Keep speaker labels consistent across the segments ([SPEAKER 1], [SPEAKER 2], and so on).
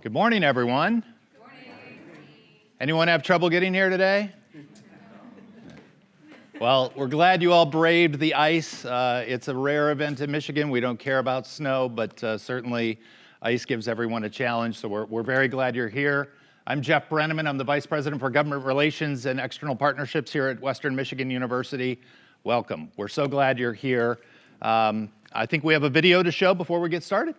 [SPEAKER 1] Good morning, everyone. Good morning. Anyone have trouble getting here today? Well, we're glad you all braved the ice. It's a rare event in Michigan. We don't care about snow, but certainly ice gives everyone a challenge, so we're very glad you're here. I'm Jeff Brenneman. I'm the Vice President for Government Relations and External Partnerships here at Western Michigan University. Welcome. We're so glad you're here. I think we have a video to show before we get started.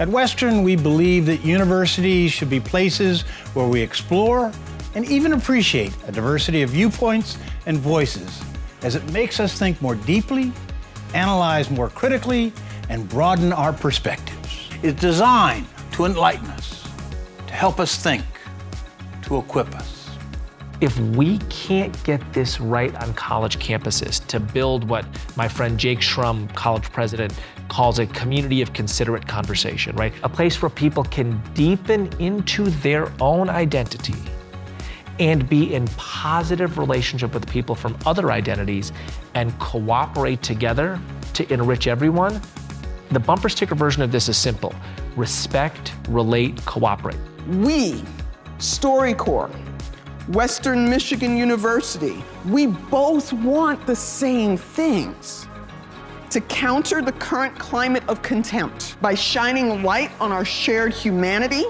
[SPEAKER 2] At Western, we believe that universities should be places where we explore and even appreciate a diversity of viewpoints and voices, as it makes us think more deeply, analyze more critically, and broaden our perspectives. It's designed to enlighten us, to help us think, to equip us.
[SPEAKER 3] If we can't get this right on college campuses to build what my friend Jake Schrum, college president, calls a community of considerate conversation, right? A place where people can deepen into their own identity and be in positive relationship with people from other identities and cooperate together to enrich everyone. The bumper sticker version of this is simple: respect, relate, cooperate.
[SPEAKER 4] We, StoryCorps, Western Michigan University, we both want the same things: to counter the current climate of contempt by shining light on our shared humanity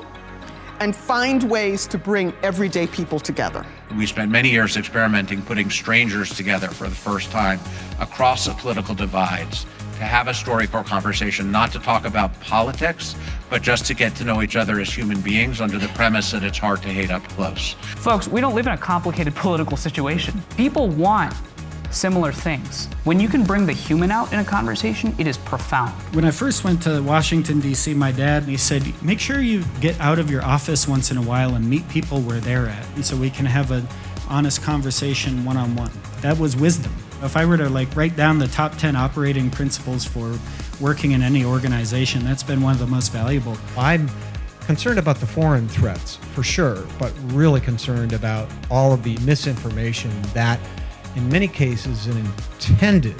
[SPEAKER 4] and find ways to bring everyday people together.
[SPEAKER 5] We spent many years experimenting, putting strangers together for the first time across the political divides, to have a StoryCorps conversation, not to talk about politics, but just to get to know each other as human beings under the premise that it's hard to hate up close.
[SPEAKER 6] Folks, we don't live in a complicated political situation. People want similar things. When you can bring the human out in a conversation, it is profound.
[SPEAKER 7] When I first went to Washington, D.C., my dad, he said, make sure you get out of your office once in a while and meet people where they're at, and so we can have an honest conversation one-on-one. That was wisdom. If I were to write down the top 10 operating principles for working in any organization, that's been one of the most valuable.
[SPEAKER 8] I'm concerned about the foreign threats, for sure, but really concerned about all of the misinformation that in many cases is intended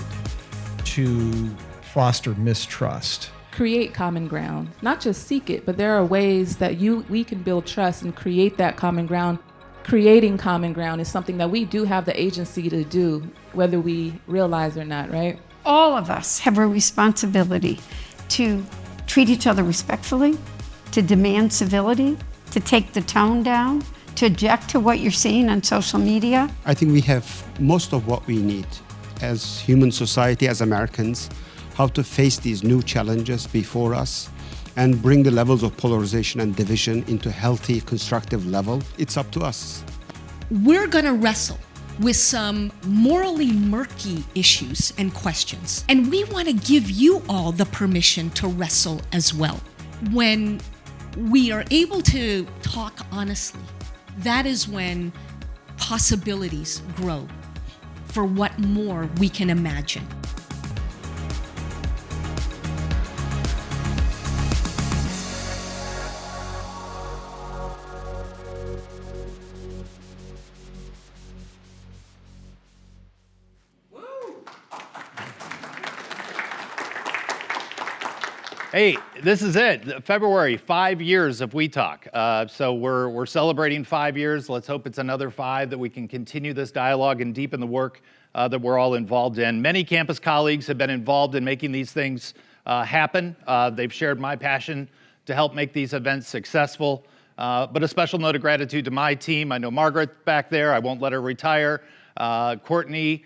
[SPEAKER 8] to foster mistrust.
[SPEAKER 9] Create common ground, not just seek it, but there are ways that we can build trust and create that common ground. Creating common ground is something that we do have the agency to do, whether we realize or not, right?
[SPEAKER 10] All of us have a responsibility to treat each other respectfully, to demand civility, to take the tone down, to object to what you're seeing on social media.
[SPEAKER 11] I think we have most of what we need as human society, as Americans, how to face these new challenges before us and bring the levels of polarization and division into a healthy, constructive level. It's up to us.
[SPEAKER 12] We're gonna wrestle with some morally murky issues and questions, and we wanna give you all the permission to wrestle as well. When we are able to talk honestly, that is when possibilities grow for what more we can imagine.
[SPEAKER 1] Hey, this is it. February, 5 years of WeTalk. So we're celebrating 5 years. Let's hope it's another 5 that we can continue this dialogue and deepen the work that we're all involved in. Many campus colleagues have been involved in making these things happen. They've shared my passion to help make these events successful. But a special note of gratitude to my team. I know Margaret back there. I won't let her retire. Courtney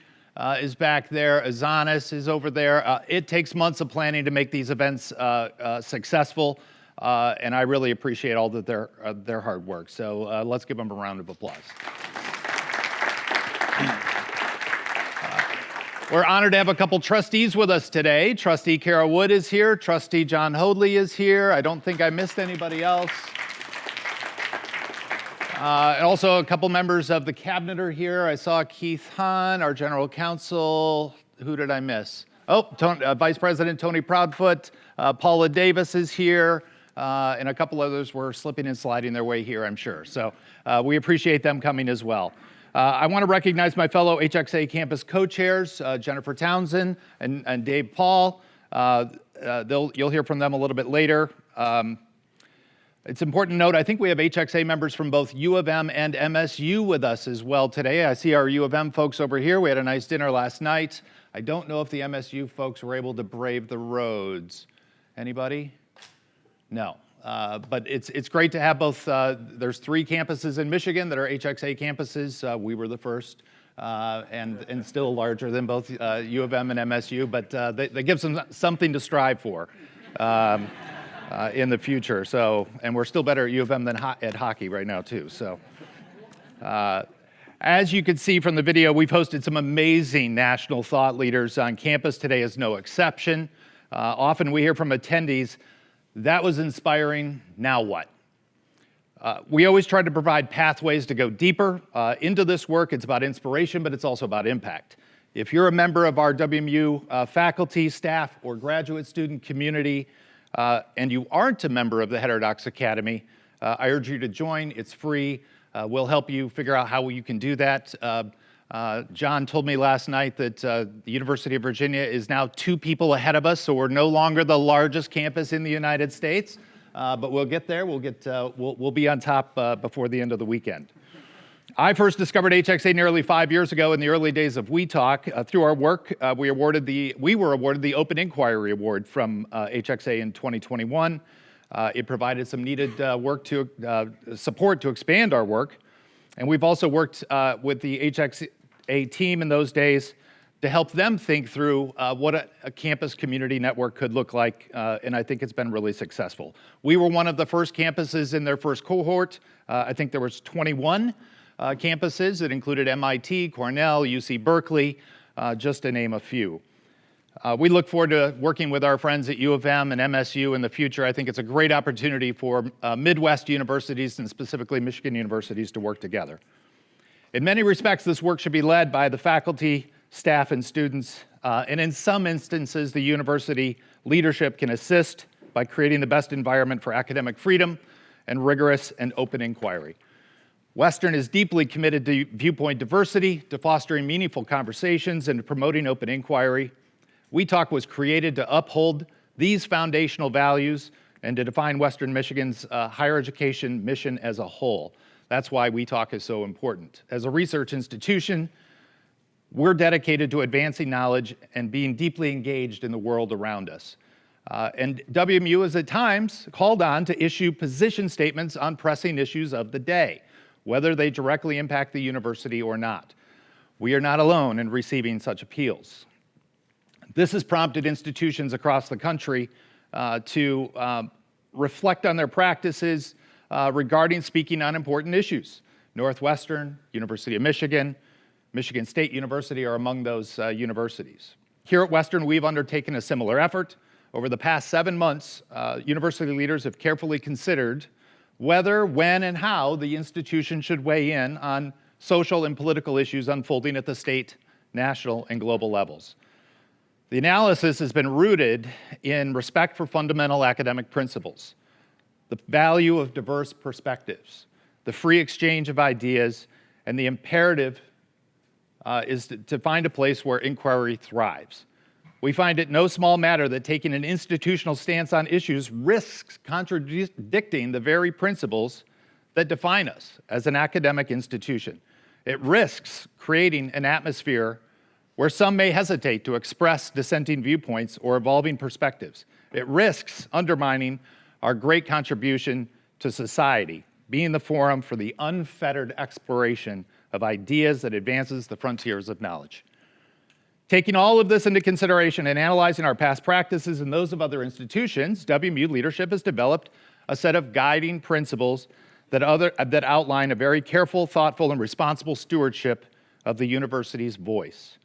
[SPEAKER 1] is back there. Azanis is over there. It takes months of planning to make these events successful, and I really appreciate all that their hard work. So let's give them a round of applause. We're honored to have a couple trustees with us today. Trustee Kara Wood is here. Trustee John Hoadley is here. I don't think I missed anybody else. And also a couple members of the cabinet are here. I saw Keith Hahn, our general counsel. Who did I miss? Oh, Vice President Tony Proudfoot. Paula Davis is here. And a couple others were slipping and sliding their way here, I'm sure. So we appreciate them coming as well. I want to recognize my fellow HXA campus co-chairs, Jennifer Townsend and Dave Paul. You'll hear from them a little bit later. It's important to note, I think we have HXA members from both U of M and MSU with us as well today. I see our U of M folks over here. We had a nice dinner last night. I don't know if the MSU folks were able to brave the roads. Anybody? No. But it's great to have both. There's 3 campuses in Michigan that are HXA campuses. We were the first, and still larger than both U of M and MSU, but that gives them something to strive for in the future. So, and we're still better at U of M than at hockey right now too. So, as you can see from the video, we've hosted some amazing national thought leaders on campus. Today is no exception. Often we hear from attendees, that was inspiring, now what? We always try to provide pathways to go deeper into this work. It's about inspiration, but it's also about impact. If you're a member of our WMU faculty, staff, or graduate student community, and you aren't a member of the Heterodox Academy, I urge you to join. It's free. We'll help you figure out how you can do that. John told me last night that the University of Virginia is now 2 people ahead of us, so we're no longer the largest campus in the United States, but we'll get there. We'll be on top before the end of the weekend. I first discovered HXA nearly 5 years ago in the early days of WeTalk. Through our work, we were awarded the Open Inquiry Award from HXA in 2021. It provided some needed support to expand our work. And we've also worked with the HXA team in those days to help them think through what a campus community network could look like, and I think it's been really successful. We were one of the first campuses in their first cohort. I think there was 21 campuses that included MIT, Cornell, UC Berkeley, just to name a few. We look forward to working with our friends at U of M and MSU in the future. I think it's a great opportunity for Midwest universities and specifically Michigan universities to work together. In many respects, this work should be led by the faculty, staff, and students, and in some instances, the university leadership can assist by creating the best environment for academic freedom and rigorous and open inquiry. Western is deeply committed to viewpoint diversity, to fostering meaningful conversations, and to promoting open inquiry. WeTalk was created to uphold these foundational values and to define Western Michigan's higher education mission as a whole. That's why WeTalk is so important. As a research institution, we're dedicated to advancing knowledge and being deeply engaged in the world around us. And WMU is at times called on to issue position statements on pressing issues of the day, whether they directly impact the university or not. We are not alone in receiving such appeals. This has prompted institutions across the country to reflect on their practices regarding speaking on important issues. Northwestern, University of Michigan, Michigan State University are among those universities. Here at Western, we've undertaken a similar effort. Over the past 7 months, university leaders have carefully considered whether, when, and how the institution should weigh in on social and political issues unfolding at the state, national, and global levels. The analysis has been rooted in respect for fundamental academic principles, the value of diverse perspectives, the free exchange of ideas, and the imperative is to find a place where inquiry thrives. We find it no small matter that taking an institutional stance on issues risks contradicting the very principles that define us as an academic institution. It risks creating an atmosphere where some may hesitate to express dissenting viewpoints or evolving perspectives. It risks undermining our great contribution to society, being the forum for the unfettered exploration of ideas that advances the frontiers of knowledge. Taking all of this into consideration and analyzing our past practices and those of other institutions, WMU leadership has developed a set of guiding principles that outline a very careful, thoughtful, and responsible stewardship of the university's voice.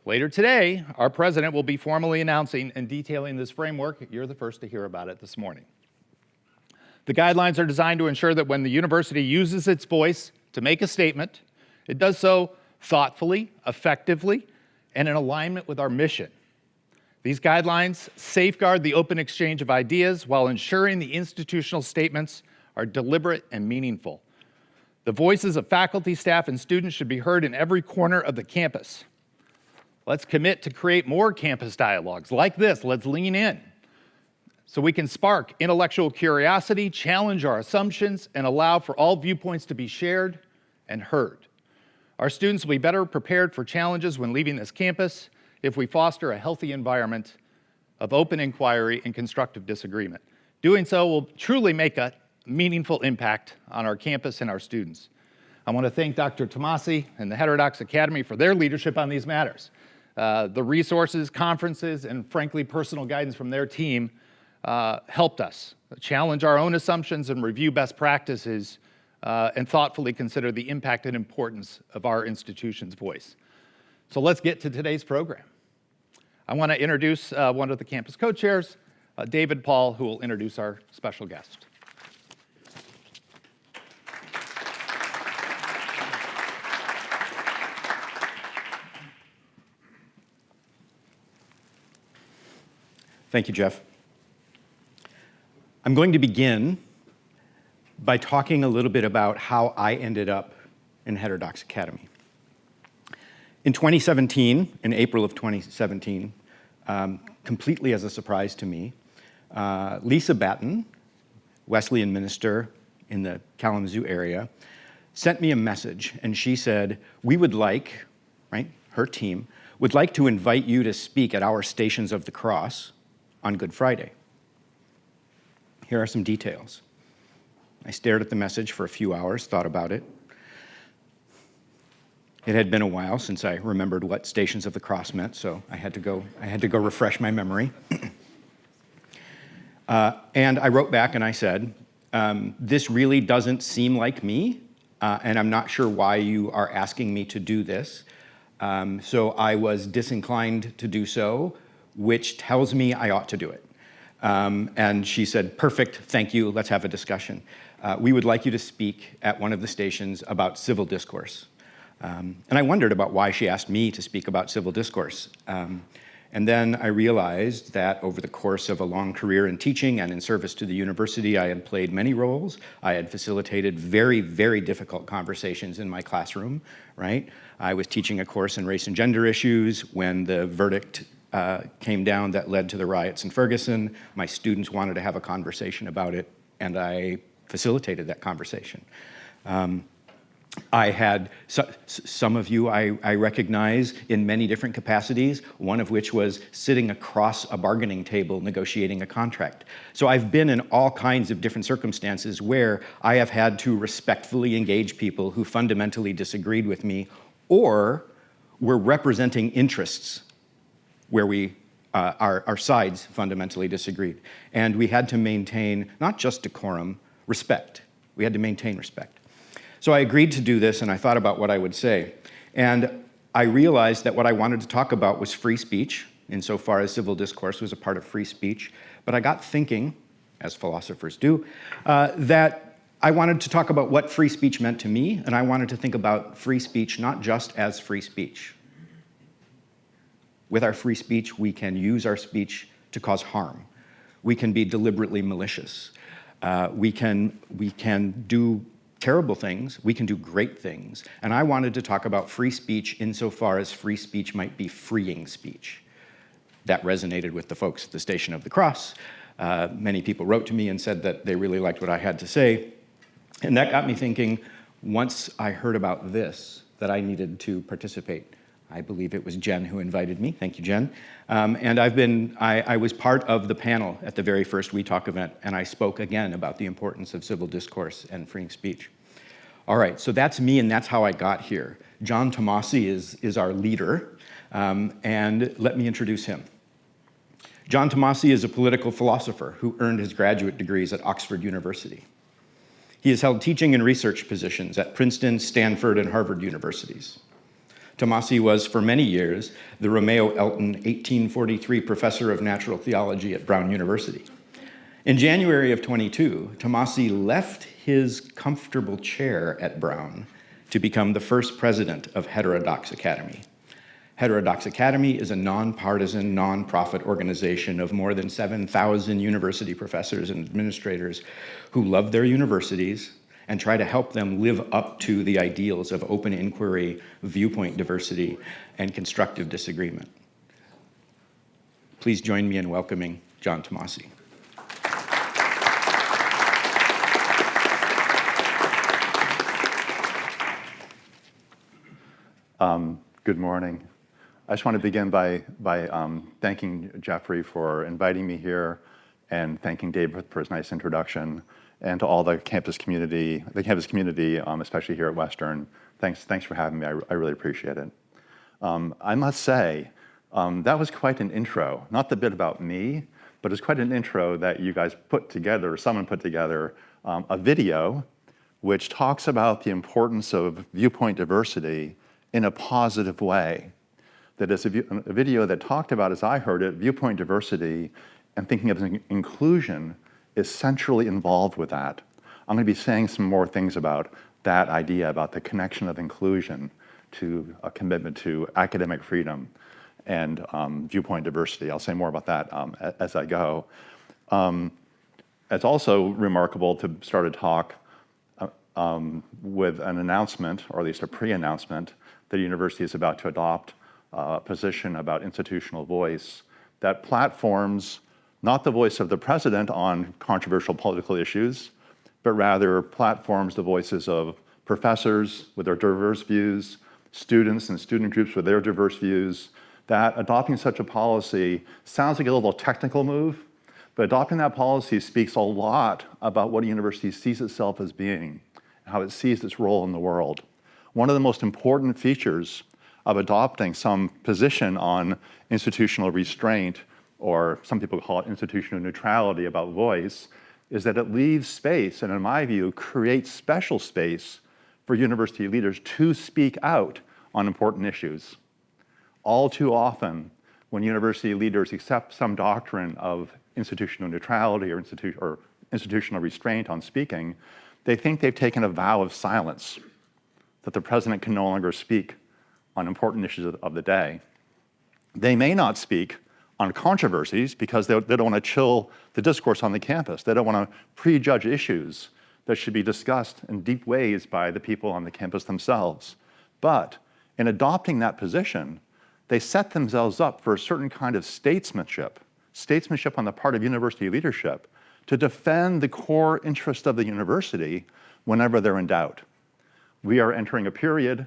[SPEAKER 1] Later today, our president will be formally announcing and detailing this framework. You're the first to hear about it this morning. The guidelines are designed to ensure that when the university uses its voice to make a statement, it does so thoughtfully, effectively, and in alignment with our mission. These guidelines safeguard the open exchange of ideas while ensuring the institutional statements are deliberate and meaningful. The voices of faculty, staff, and students should be heard in every corner of the campus. Let's commit to create more campus dialogues like this. Let's lean in so we can spark intellectual curiosity, challenge our assumptions, and allow for all viewpoints to be shared and heard. Our students will be better prepared for challenges when leaving this campus if we foster a healthy environment of open inquiry and constructive disagreement. Doing so will truly make a meaningful impact on our campus and our students. I want to thank Dr. Tomasi and the Heterodox Academy for their leadership on these matters. The resources, conferences, and frankly, personal guidance from their team helped us challenge our own assumptions and review best practices and thoughtfully consider the impact and importance of our institution's voice. So let's get to today's program. I want to introduce one of the campus co-chairs, David Paul, who will introduce our special guest.
[SPEAKER 13] Thank you, Jeff. I'm going to begin by talking a little bit about how I ended up in Heterodox Academy. In 2017, in April of 2017, completely as a surprise to me, Lisa Batten, Wesleyan minister in the Kalamazoo area, sent me a message, and she said, we would like, right, her team, would like to invite you to speak at our Stations of the Cross on Good Friday. Here are some details. I stared at the message for a few hours, thought about it. It had been a while since I remembered what Stations of the Cross meant, so I had to go refresh my memory. And I wrote back and I said, this really doesn't seem like me, and I'm not sure why you are asking me to do this. So I was disinclined to do so, which tells me I ought to do it. And she said, perfect, thank you, let's have a discussion. We would like you to speak at one of the stations about civil discourse. And I wondered about why she asked me to speak about civil discourse. And then I realized that over the course of a long career in teaching and in service to the university, I had played many roles. I had facilitated very, very difficult conversations in my classroom, right? I was teaching a course in race and gender issues when the verdict came down that led to the riots in Ferguson. My students wanted to have a conversation about it, and I facilitated that conversation. I had some of you I recognize in many different capacities, one of which was sitting across a bargaining table negotiating a contract. So I've been in all kinds of different circumstances where I have had to respectfully engage people who fundamentally disagreed with me or were representing interests where our sides fundamentally disagreed. And we had to maintain not just decorum, respect. We had to maintain respect. So I agreed to do this, and I thought about what I would say. And I realized that what I wanted to talk about was free speech, insofar as civil discourse was a part of free speech. But I got thinking, as philosophers do, that I wanted to talk about what free speech meant to me, and I wanted to think about free speech not just as free speech. With our free speech, we can use our speech to cause harm. We can be deliberately malicious. We can do terrible things, we can do great things. And I wanted to talk about free speech insofar as free speech might be freeing speech. That resonated with the folks at the Station of the Cross. Many people wrote to me and said that they really liked what I had to say. And that got me thinking, once I heard about this, that I needed to participate. I believe it was Jen who invited me. Thank you, Jen. And I was part of the panel at the very first WeTalk event, and I spoke again about the importance of civil discourse and freeing speech. All right, so that's me, and that's how I got here. John Tomasi is our leader, and let me introduce him. John Tomasi is a political philosopher who earned his graduate degrees at Oxford University. He has held teaching and research positions at Princeton, Stanford, and Harvard universities. Tomasi was, for many years, the Romeo Elton 1843 Professor of Natural Theology at Brown University. In January of 22, Tomasi left his comfortable chair at Brown to become the first president of Heterodox Academy. Heterodox Academy is a nonpartisan, nonprofit organization of more than 7,000 university professors and administrators who love their universities and try to help them live up to the ideals of open inquiry, viewpoint diversity, and constructive disagreement. Please join me in welcoming John Tomasi.
[SPEAKER 14] Good morning. I just want to begin by thanking Jeffrey for inviting me here and thanking David for his nice introduction, and to all the campus community, especially here at Western. Thanks for having me. I really appreciate it. I must say, that was quite an intro. Not the bit about me, but it's quite an intro that you guys put together, someone put together, a video which talks about the importance of viewpoint diversity in a positive way. That is a video that talked about, as I heard it, viewpoint diversity and thinking of inclusion is centrally involved with that. I'm going to be saying some more things about that idea, about the connection of inclusion to a commitment to academic freedom and viewpoint diversity. I'll say more about that as I go. It's also remarkable to start a talk with an announcement, or at least a pre-announcement, that the university is about to adopt a position about institutional voice that platforms not the voice of the president on controversial political issues, but rather platforms the voices of professors with their diverse views, students and student groups with their diverse views. That adopting such a policy sounds like a little technical move, but adopting that policy speaks a lot about what a university sees itself as being, how it sees its role in the world. One of the most important features of adopting some position on institutional restraint, or some people call it institutional neutrality about voice, is that it leaves space, and in my view, creates special space for university leaders to speak out on important issues. All too often, when university leaders accept some doctrine of institutional neutrality or institutional restraint on speaking, they think they've taken a vow of silence, that the president can no longer speak on important issues of the day. They may not speak on controversies because they don't want to chill the discourse on the campus. They don't want to prejudge issues that should be discussed in deep ways by the people on the campus themselves. But in adopting that position, they set themselves up for a certain kind of statesmanship on the part of university leadership to defend the core interest of the university whenever they're in doubt. We are entering a period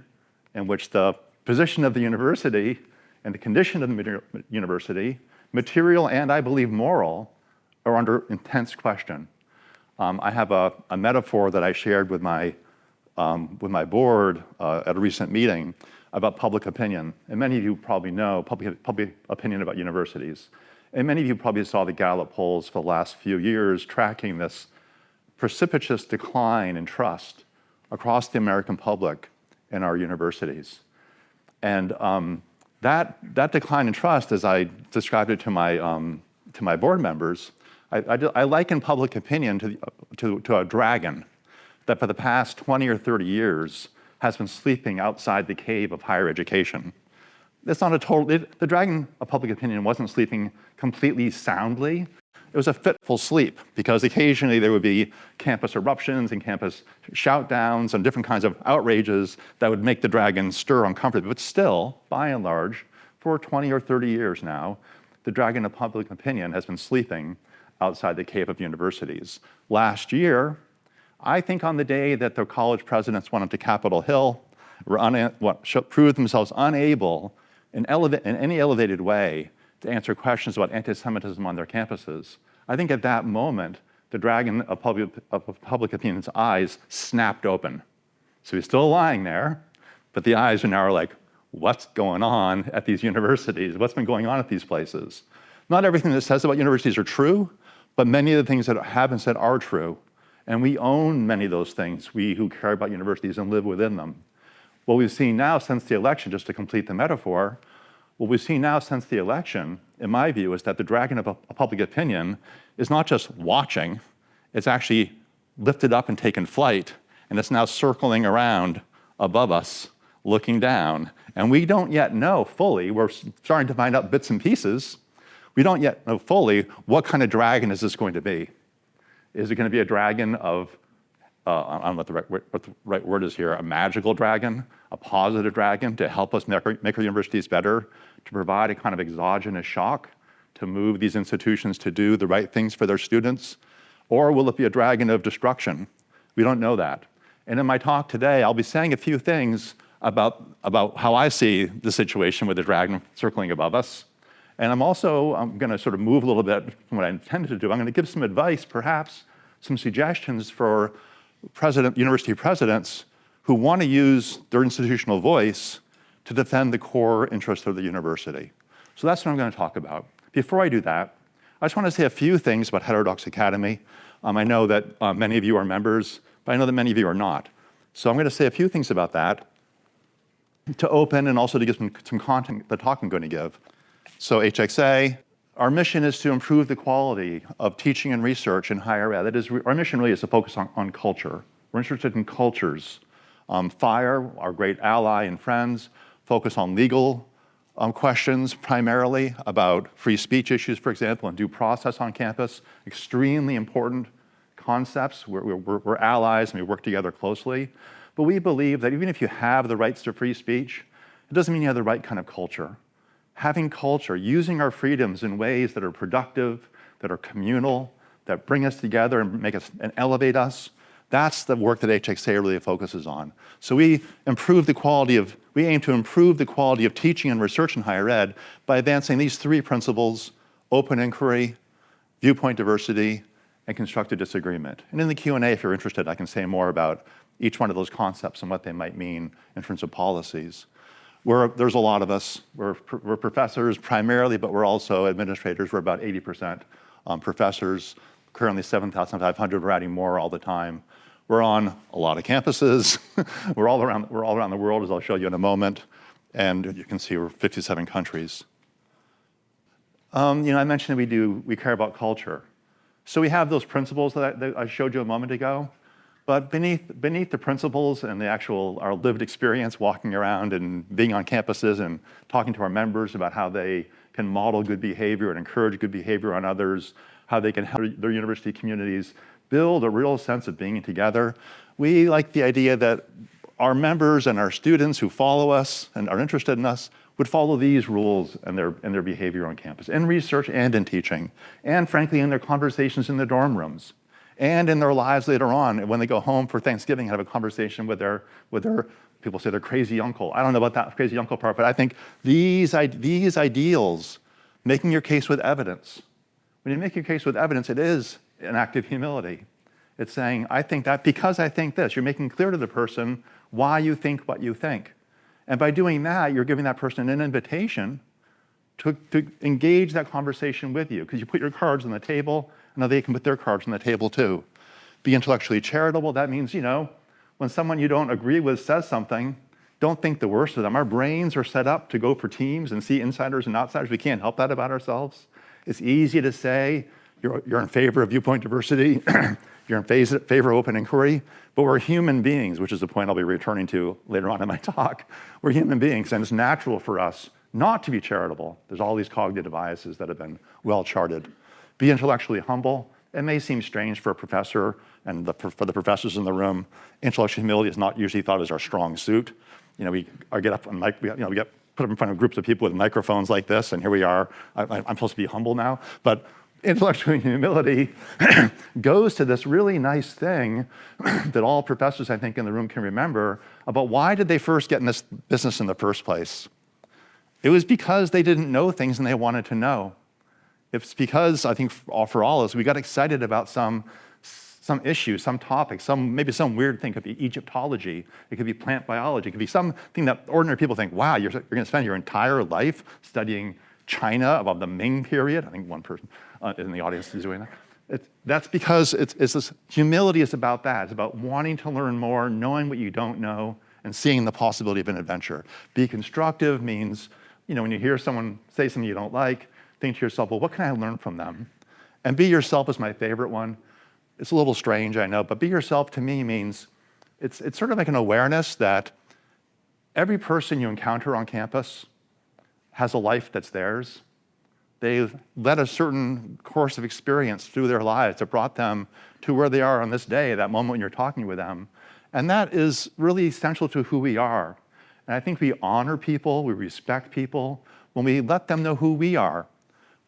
[SPEAKER 14] in which the position of the university and the condition of the university, material and I believe moral, are under intense question. I have a metaphor that I shared with my board at a recent meeting about public opinion. And many of you probably know public opinion about universities. And many of you probably saw the Gallup polls for the last few years tracking this precipitous decline in trust across the American public in our universities. And that decline in trust, as I described it to my board members, I liken public opinion to a dragon that for the past 20 or 30 years has been sleeping outside the cave of higher education. That's not the dragon of public opinion wasn't sleeping completely soundly. It was a fitful sleep, because occasionally there would be campus eruptions and campus shout-downs and different kinds of outrages that would make the dragon stir uncomfortably. But still, by and large, for 20 or 30 years now, the dragon of public opinion has been sleeping outside the cave of universities. Last year, I think on the day that the college presidents went up to Capitol Hill, proved themselves unable in any elevated way to answer questions about anti-Semitism on their campuses, I think at that moment, the dragon of public opinion's eyes snapped open. So he's still lying there, but the eyes are now like, what's going on at these universities? What's been going on at these places? Not everything that says about universities are true, but many of the things that have been said are true. And we own many of those things, we who care about universities and live within them. What we've seen now since the election, just to complete the metaphor, What we've seen now since the election, in my view, is that the dragon of public opinion is not just watching, it's actually lifted up and taken flight, and it's now circling around above us, looking down. And we don't yet know fully, we're starting to find out bits and pieces, we don't yet know fully what kind of dragon is this going to be. Is it going to be a dragon of, I don't know what the right word is here, a magical dragon, a positive dragon to help us make our universities better, to provide a kind of exogenous shock, to move these institutions to do the right things for their students? Or will it be a dragon of destruction? We don't know that. And in my talk today, I'll be saying a few things about how I see the situation with the dragon circling above us. And I'm going to sort of move a little bit from what I intended to do. I'm going to give some advice, perhaps some suggestions for university presidents who want to use their institutional voice to defend the core interests of the university. So that's what I'm going to talk about. Before I do that, I just want to say a few things about Heterodox Academy. I know that many of you are members, but I know that many of you are not. So I'm going to say a few things about that to open and also to give some content the talk I'm going to give. So HXA, our mission is to improve the quality of teaching and research in higher ed. That is, our mission really is to focus on culture. We're interested in cultures. FIRE, our great ally and friends, focus on legal questions primarily about free speech issues, for example, and due process on campus. Extremely important concepts. We're allies and we work together closely. But we believe that even if you have the rights to free speech, it doesn't mean you have the right kind of culture. Having culture, using our freedoms in ways that are productive, that are communal, that bring us together and make us and elevate us, that's the work that HXA really focuses on. So we aim to improve the quality of teaching and research in higher ed by advancing these three principles: open inquiry, viewpoint diversity, and constructive disagreement. And in the Q&A, if you're interested, I can say more about each one of those concepts and what they might mean in terms of policies. There's a lot of us. We're professors primarily, but we're also administrators. We're about 80% professors, currently 7,500. We're adding more all the time. We're on a lot of campuses. we're all around the world, as I'll show you in a moment. And you can see we're 57 countries. I mentioned we care about culture. So we have those principles that I showed you a moment ago. But beneath the principles and our lived experience walking around and being on campuses and talking to our members about how they can model good behavior and encourage good behavior on others, how they can help their university communities build a real sense of being together, we like the idea that our members and our students who follow us and are interested in us would follow these rules and their behavior on campus, in research and in teaching, and frankly in their conversations in the dorm rooms. And in their lives later on, when they go home for Thanksgiving, have a conversation with their people say their crazy uncle. I don't know about that crazy uncle part, but I think these ideals, making your case with evidence. When you make your case with evidence, it is an act of humility. It's saying, I think that because I think this. You're making clear to the person why you think what you think. And by doing that, you're giving that person an invitation to engage that conversation with you, because you put your cards on the table, and now they can put their cards on the table too. Be intellectually charitable. That means, when someone you don't agree with says something, don't think the worst of them. Our brains are set up to go for teams and see insiders and outsiders. We can't help that about ourselves. It's easy to say you're in favor of viewpoint diversity, you're in favor of open inquiry, but we're human beings, which is the point I'll be returning to later on in my talk. We're human beings, and it's natural for us not to be charitable. There's all these cognitive biases that have been well charted. Be intellectually humble. It may seem strange for a professor and for the professors in the room. Intellectual humility is not usually thought as our strong suit. We get up and we get put up in front of groups of people with microphones like this, and here we are. I'm supposed to be humble now, but intellectual humility goes to this really nice thing that all professors, I think, in the room can remember about why did they first get in this business in the first place. It was because they didn't know things and they wanted to know. It's because, I think, for all of us, we got excited about some issue, some topic, maybe some weird thing. It could be Egyptology. It could be plant biology. It could be something that ordinary people think, wow, you're going to spend your entire life studying China about the Ming period. I think one person in the audience is doing that. That's because it's this humility is about that. It's about wanting to learn more, knowing what you don't know, and seeing the possibility of an adventure. Be constructive means, when you hear someone say something you don't like, think to yourself, well, what can I learn from them? And be yourself is my favorite one. It's a little strange, I know, but be yourself to me means it's sort of like an awareness that every person you encounter on campus has a life that's theirs. They've led a certain course of experience through their lives that brought them to where they are on this day, that moment when you're talking with them. And that is really essential to who we are. And I think we honor people, we respect people when we let them know who we are.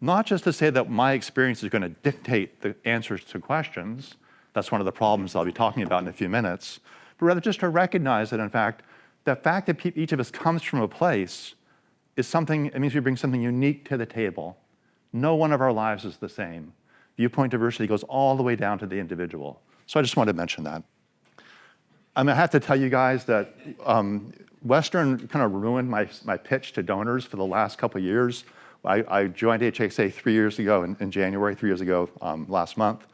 [SPEAKER 14] Not just to say that my experience is going to dictate the answers to questions. That's one of the problems I'll be talking about in a few minutes. But rather just to recognize that, in fact, the fact that each of us comes from a place is something, it means we bring something unique to the table. No one of our lives is the same. Viewpoint diversity goes all the way down to the individual. So I just wanted to mention that. I have to tell you guys that Western kind of ruined my pitch to donors for the last couple of years. I joined HXA 3 years ago in January, 3 years ago last month.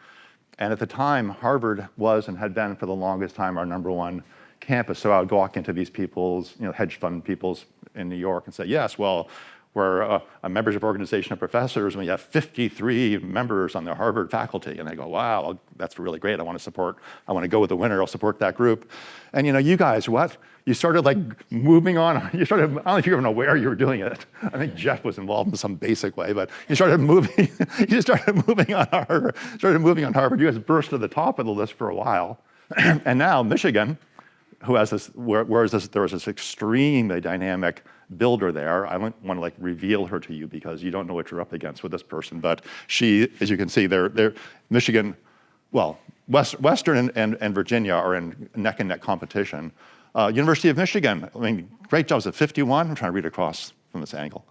[SPEAKER 14] And at the time, Harvard was and had been for the longest time our #1 campus. So I would walk into these people's, hedge fund people's in New York and say, yes, well, we're a membership organization of professors, and we have 53 members on the Harvard faculty. And they go, wow, that's really great. I want to go with the winner. I'll support that group. And you guys, what? You started like moving on. I don't know if you're even aware you were doing it. I think Jeff was involved in some basic way, but you started moving on Harvard. You guys burst to the top of the list for a while. And now Michigan, who has this, there was this extremely dynamic builder there. I don't want to reveal her to you because you don't know what you're up against with this person, but she, as you can see, they're Michigan, well, Western and Virginia are in neck and neck competition. University of Michigan, great jobs at 51. I'm trying to read across from this angle.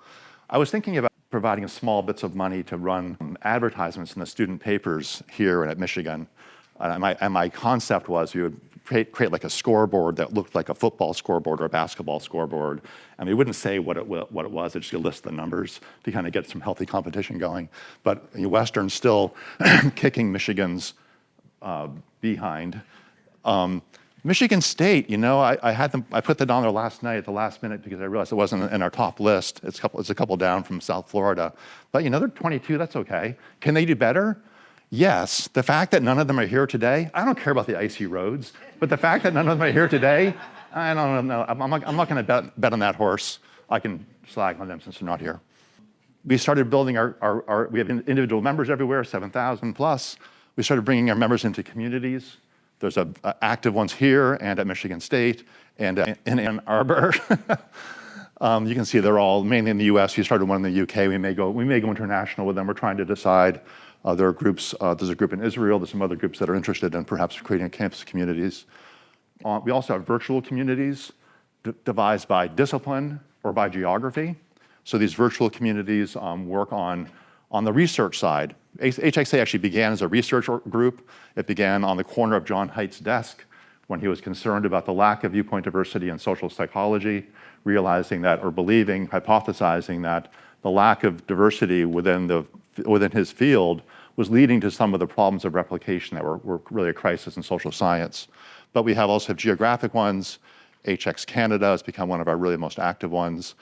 [SPEAKER 14] I was thinking about providing small bits of money to run advertisements in the student papers here and at Michigan. And my concept was we would create like a scoreboard that looked like a football scoreboard or a basketball scoreboard. And we wouldn't say what it was, it just list the numbers to kind of get some healthy competition going. But Western's still kicking Michigan's behind. Michigan State, I put that on there last night at the last minute because I realized it wasn't in our top list. It's a couple down from South Florida. But they're 22, that's okay. Can they do better? Yes. The fact that none of them are here today, I don't care about the icy roads, but the fact that none of them are here today, I don't know. I'm not going to bet on that horse. I can slag on them since they're not here. We started building we have individual members everywhere, 7,000 plus. We started bringing our members into communities. There's active ones here and at Michigan State and in Ann Arbor. You can see they're all mainly in the US. We started one in the UK. We may go international with them. We're trying to decide. There are groups, there's a group in Israel, there's some other groups that are interested in perhaps creating campus communities. We also have virtual communities devised by discipline or by geography. So these virtual communities work on the research side. HXA actually began as a research group. It began on the corner of John Haidt's desk when he was concerned about the lack of viewpoint diversity in social psychology, realizing that, or believing, hypothesizing that the lack of diversity within his field was leading to some of the problems of replication that were really a crisis in social science. But we also have geographic ones. HX Canada has become one of our really most active ones.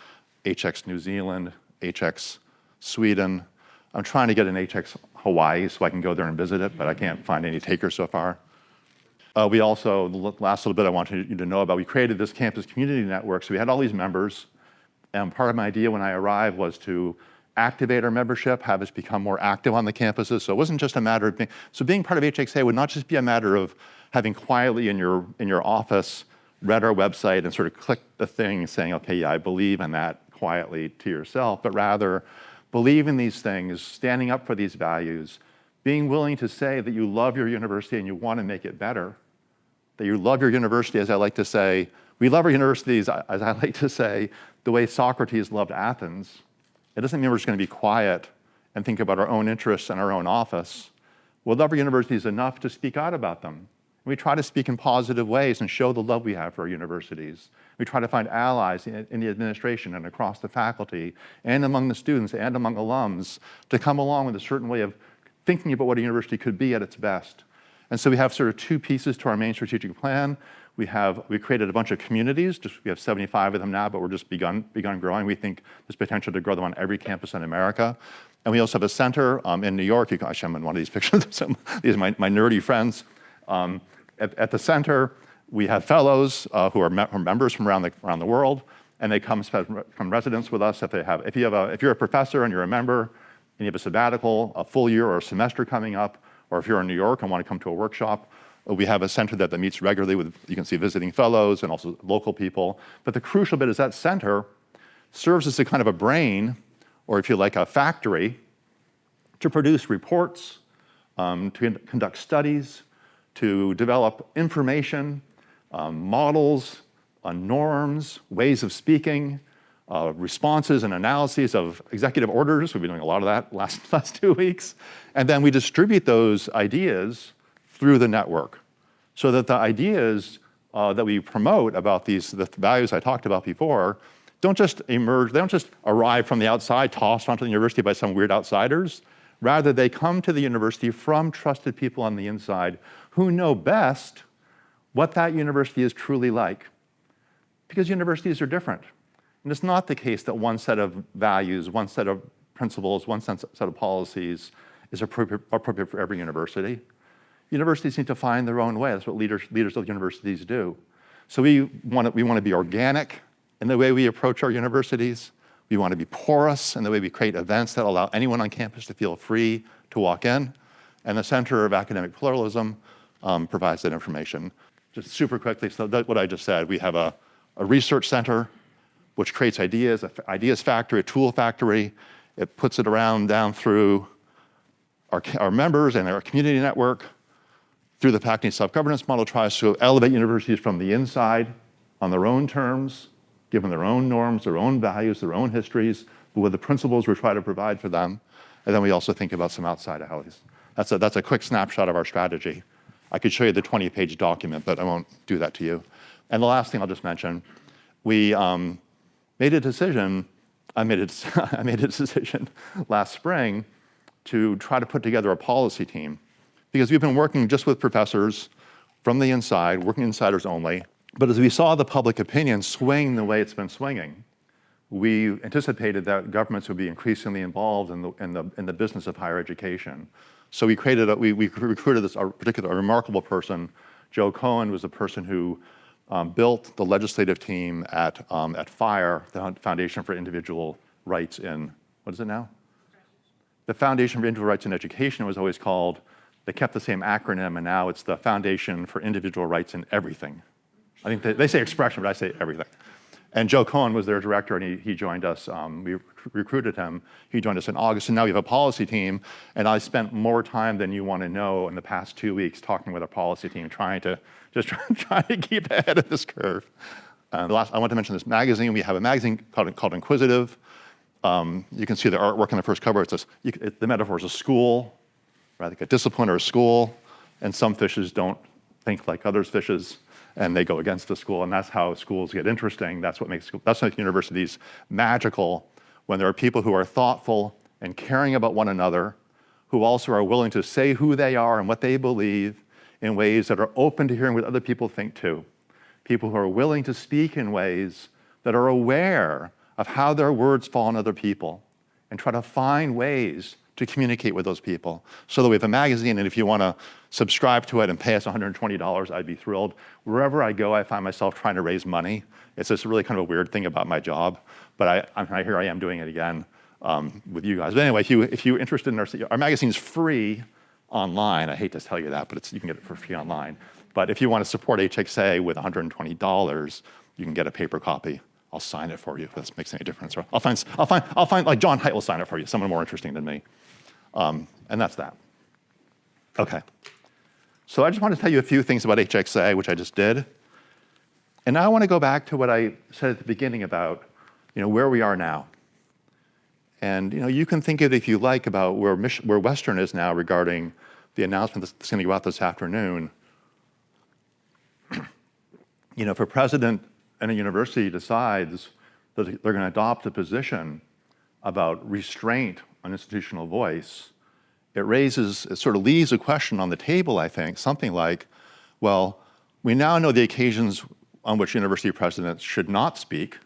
[SPEAKER 14] HX New Zealand, HX Sweden. I'm trying to get an HX Hawaii so I can go there and visit it, but I can't find any takers so far. We also, the last little bit I wanted you to know about, we created this campus community network. So we had all these members. And part of my idea when I arrived was to activate our membership, have us become more active on the campuses. So it wasn't just a matter of being part of HXA would not just be a matter of having quietly in your office read our website and sort of click the thing saying, okay, yeah, I believe in that quietly to yourself, but rather believe in these things, standing up for these values, being willing to say that you love your university and you want to make it better, that you love your university, as I like to say, we love our universities, as I like to say, the way Socrates loved Athens. It doesn't mean we're just going to be quiet and think about our own interests and our own office. We love our universities enough to speak out about them. We try to speak in positive ways and show the love we have for our universities. We try to find allies in the administration and across the faculty and among the students and among alums to come along with a certain way of thinking about what a university could be at its best. And so we have sort of two pieces to our main strategic plan. We created a bunch of communities. We have 75 of them now, but we're just begun growing. We think there's potential to grow them on every campus in America. And we also have a center in New York. I'm in one of these pictures. These are my nerdy friends. At the center, we have fellows who are members from around the world, and they come from residence with us. If you're a professor and you're a member, and you have a sabbatical, a full year or a semester coming up, or if you're in New York and want to come to a workshop, we have a center that meets regularly with, you can see, visiting fellows and also local people. But the crucial bit is that center serves as a kind of a brain, or if you like, a factory, to produce reports, to conduct studies, to develop information, models, norms, ways of speaking, responses and analyses of executive orders. We've been doing a lot of that last 2 weeks. And then we distribute those ideas through the network so that the ideas that we promote about the values I talked about before don't just emerge, they don't just arrive from the outside, tossed onto the university by some weird outsiders. Rather, they come to the university from trusted people on the inside who know best what that university is truly like. Because universities are different. And it's not the case that one set of values, one set of principles, one set of policies is appropriate for every university. Universities need to find their own way. That's what leaders of universities do. So we want to be organic in the way we approach our universities. We want to be porous in the way we create events that allow anyone on campus to feel free to walk in. And the Center of Academic Pluralism provides that information. Just super quickly, so that's what I just said. We have a research center which creates ideas, an ideas factory, a tool factory. It puts it down through our members and our community network, through the faculty self-governance model, tries to elevate universities from the inside on their own terms, given their own norms, their own values, their own histories, but with the principles we try to provide for them. And then we also think about some outside alleys. That's a quick snapshot of our strategy. I could show you the 20-page document, but I won't do that to you. And the last thing I'll just mention, we made a decision, I made a decision last spring to try to put together a policy team. Because we've been working just with professors from the inside, working insiders only. But as we saw the public opinion swing the way it's been swinging, we anticipated that governments would be increasingly involved in the business of higher education. So we recruited this a remarkable person. Joe Cohen was the person who built the legislative team at FIRE, the Foundation for Individual Rights in, what is it now? The Foundation for Individual Rights in Education was always called, they kept the same acronym, and now it's the Foundation for Individual Rights in Everything. I think they say expression, but I say everything. And Joe Cohen was their director, and he joined us. We recruited him. He joined us in August, and now we have a policy team. And I spent more time than you want to know in the past 2 weeks talking with our policy team, trying to keep ahead of this curve. I want to mention this magazine. We have a magazine called Inquisitive. You can see the artwork on the first cover. The metaphor is a school, right? Like a discipline or a school, and some fishes don't think like others fishes, and they go against the school, and that's how schools get interesting. That's what makes universities magical, when there are people who are thoughtful and caring about one another, who also are willing to say who they are and what they believe in ways that are open to hearing what other people think too. People who are willing to speak in ways that are aware of how their words fall on other people and try to find ways to communicate with those people. So that we have a magazine, and if you want to subscribe to it and pay us $120, I'd be thrilled. Wherever I go, I find myself trying to raise money. It's just really kind of a weird thing about my job, but here I am doing it again with you guys. But anyway, if you're interested in our magazine's free online. I hate to tell you that, but you can get it for free online. But if you want to support HXA with $120, you can get a paper copy. I'll sign it for you if this makes any difference. I'll find like John Haidt will sign it for you, someone more interesting than me. And that's that. Okay. So I just want to tell you a few things about HXA, which I just did. And now I want to go back to what I said at the beginning about, where we are now. And you can think of it, if you like, about where Western is now regarding the announcement that's going to go out this afternoon. If a president and a university decides that they're going to adopt a position about restraint on institutional voice, it sort of leaves a question on the table, I think, something like, well, We now know the occasions on which university presidents should not speak,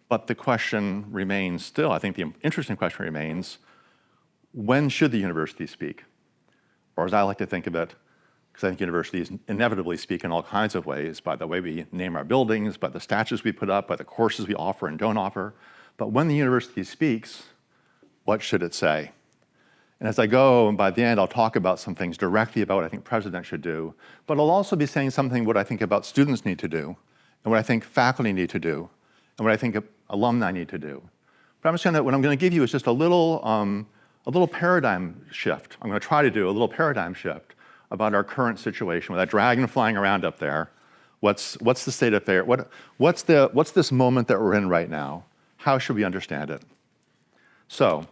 [SPEAKER 14] but the question remains still, I think the interesting question remains, when should the university speak? Or as I like to think of it, because I think universities inevitably speak in all kinds of ways, by the way we name our buildings, by the statues we put up, by the courses we offer and don't offer. But when the university speaks, what should it say? And as I go, and by the end, I'll talk about some things directly about what I think presidents should do, but I'll also be saying something what I think about students need to do, and what I think faculty need to do, and what I think alumni need to do. But I'm just gonna, what I'm gonna give you is just a little paradigm shift. I'm gonna try to do a little paradigm shift about our current situation with that dragon flying around up there. What's the state of affairs? What's this moment that we're in right now? How should we understand it? So,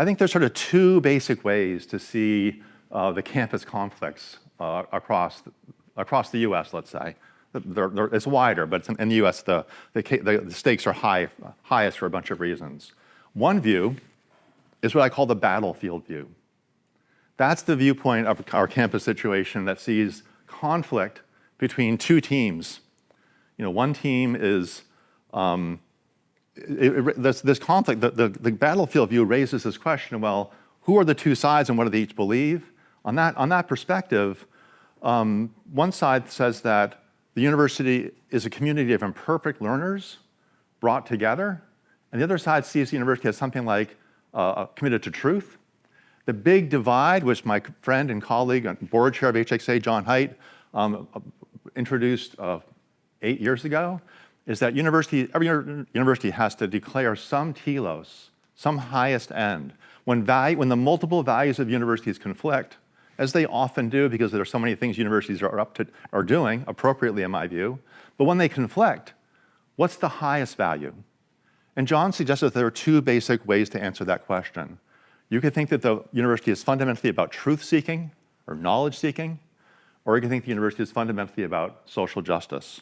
[SPEAKER 14] I think there's sort of two basic ways to see the campus conflicts across the U.S., let's say. It's wider, but in the U.S., the stakes are highest for a bunch of reasons. One view is what I call the battlefield view. That's the viewpoint of our campus situation that sees conflict between two teams. You know, one team is, this conflict, the battlefield view raises this question, well, who are the two sides and what do they each believe? On that perspective, one side says that the university is a community of imperfect learners brought together, and the other side sees the university as something like committed to truth. The big divide, which my friend and colleague and board chair of HXA, John Haidt, introduced 8 years ago, is that every university has to declare some telos, some highest end. When the multiple values of universities conflict, as they often do because there are so many things universities are doing, appropriately in my view, but when they conflict, what's the highest value? And John suggested that there are two basic ways to answer that question. You could think that the university is fundamentally about truth-seeking or knowledge-seeking, or you can think the university is fundamentally about social justice.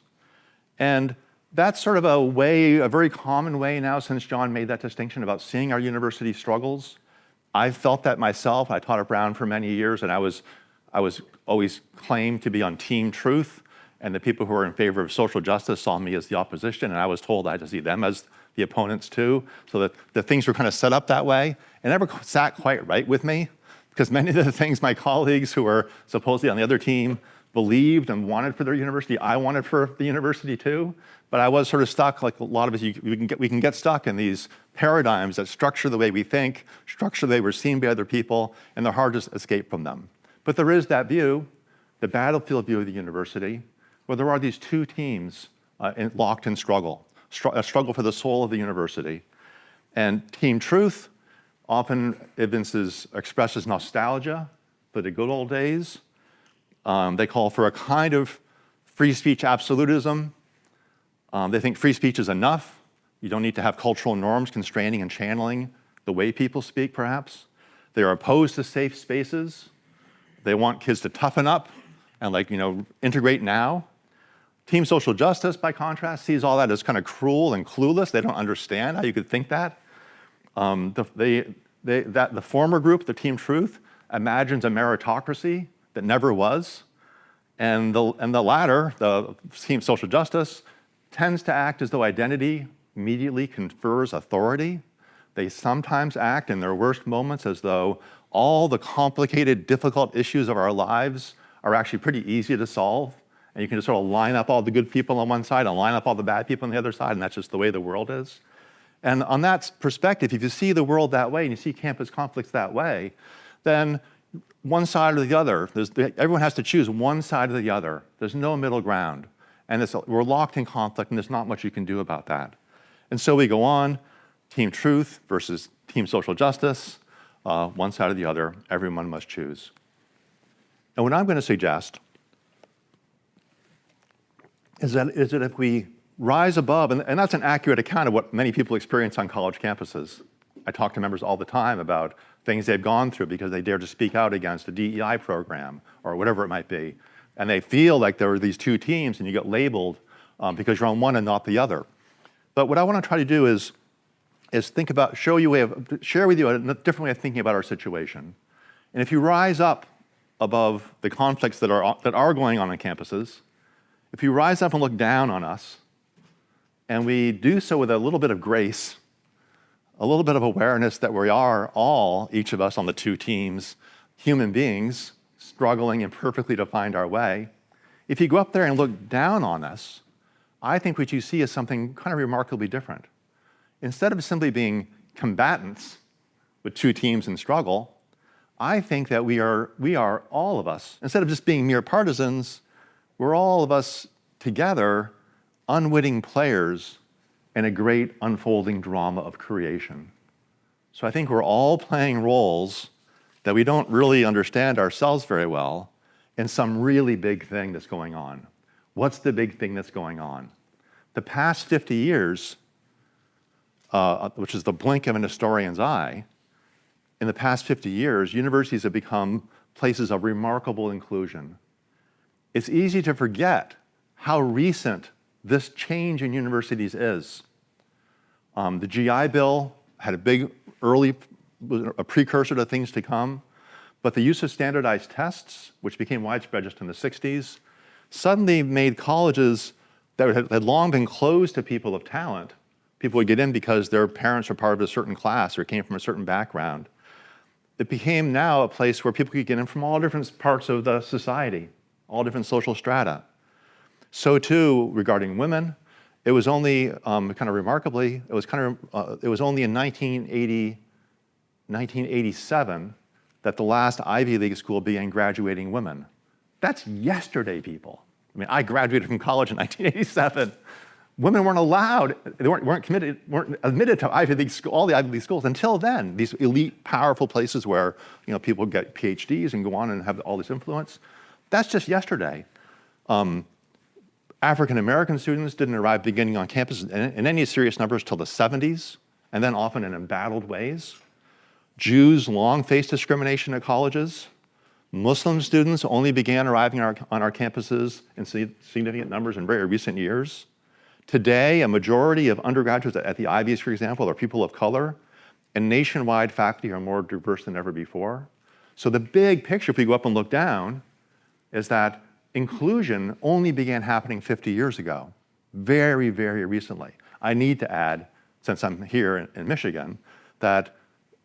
[SPEAKER 14] And that's sort of a very common way now since John made that distinction about seeing our university struggles. I've felt that myself. I taught at Brown for many years, and I was always claimed to be on team truth, and the people who were in favor of social justice saw me as the opposition, and I was told I had to see them as the opponents too, so that the things were kind of set up that way. It never sat quite right with me, because many of the things my colleagues who were supposedly on the other team believed and wanted for their university, I wanted for the university too. But I was sort of stuck, like a lot of us, we can get stuck in these paradigms that structure the way we think, structure the way we're seen by other people, and they're hard to escape from them. But there is that view, the battlefield view of the university, where there are these two teams locked in struggle, a struggle for the soul of the university. And Team Truth often expresses nostalgia for the good old days. They call for a kind of free speech absolutism. They think free speech is enough. You don't need to have cultural norms constraining and channeling the way people speak, perhaps. They are opposed to safe spaces. They want kids to toughen up and integrate now. Team Social Justice, by contrast, sees all that as kind of cruel and clueless. They don't understand how you could think that. The former group, the Team Truth, imagines a meritocracy that never was. And the latter, the Team Social Justice, tends to act as though identity immediately confers authority. They sometimes act in their worst moments as though all the complicated, difficult issues of our lives are actually pretty easy to solve. And you can just sort of line up all the good people on one side and line up all the bad people on the other side, and that's just the way the world is. And on that perspective, if you see the world that way and you see campus conflicts that way, then one side or the other, everyone has to choose one side or the other. There's no middle ground. And we're locked in conflict, and there's not much you can do about that. And so we go on, Team Truth versus Team Social Justice, one side or the other, everyone must choose. And what I'm going to suggest is that if we rise above, and that's an accurate account of what many people experience on college campuses. I talk to members all the time about things they've gone through because they dare to speak out against a DEI program or whatever it might be. And they feel like there are these two teams and you get labeled because you're on one and not the other. But what I want to try to do is think about, share with you a different way of thinking about our situation. And if you rise up above the conflicts that are going on campuses, if we rise up and look down on us, and we do so with a little bit of grace, a little bit of awareness that we are all, each of us on the two teams, human beings struggling imperfectly to find our way, if you go up there and look down on us, I think what you see is something kind of remarkably different. Instead of simply being combatants with two teams in struggle, I think that we are all of us, instead of just being mere partisans, we're all of us together unwitting players in a great unfolding drama of creation. So I think we're all playing roles that we don't really understand ourselves very well in some really big thing that's going on. What's the big thing that's going on? The past 50 years, which is the blink of an historian's eye, in the past 50 years, universities have become places of remarkable inclusion. It's easy to forget how recent this change in universities is. The GI Bill had a big a precursor to things to come, but the use of standardized tests, which became widespread just in the 60s, suddenly made colleges that had long been closed to people of talent. People would get in because their parents were part of a certain class or came from a certain background. It became now a place where people could get in from all different parts of the society, all different social strata. So too, regarding women, it was only kind of remarkably, it was only in 1987 that the last Ivy League school began graduating women. That's yesterday, people. I mean, I graduated from college in 1987. Women weren't allowed, they weren't admitted to Ivy League school, all the Ivy League schools until then. These elite, powerful places where people get PhDs and go on and have all this influence. That's just yesterday. African American students didn't arrive beginning on campus in any serious numbers till the 70s, and then often in embattled ways. Jews long faced discrimination at colleges. Muslim students only began arriving on our campuses in significant numbers in very recent years. Today, a majority of undergraduates at the Ivies, for example, are people of color, and nationwide faculty are more diverse than ever before. So the big picture, if we go up and look down, is that inclusion only began happening 50 years ago, very, very recently. I need to add, since I'm here in Michigan, that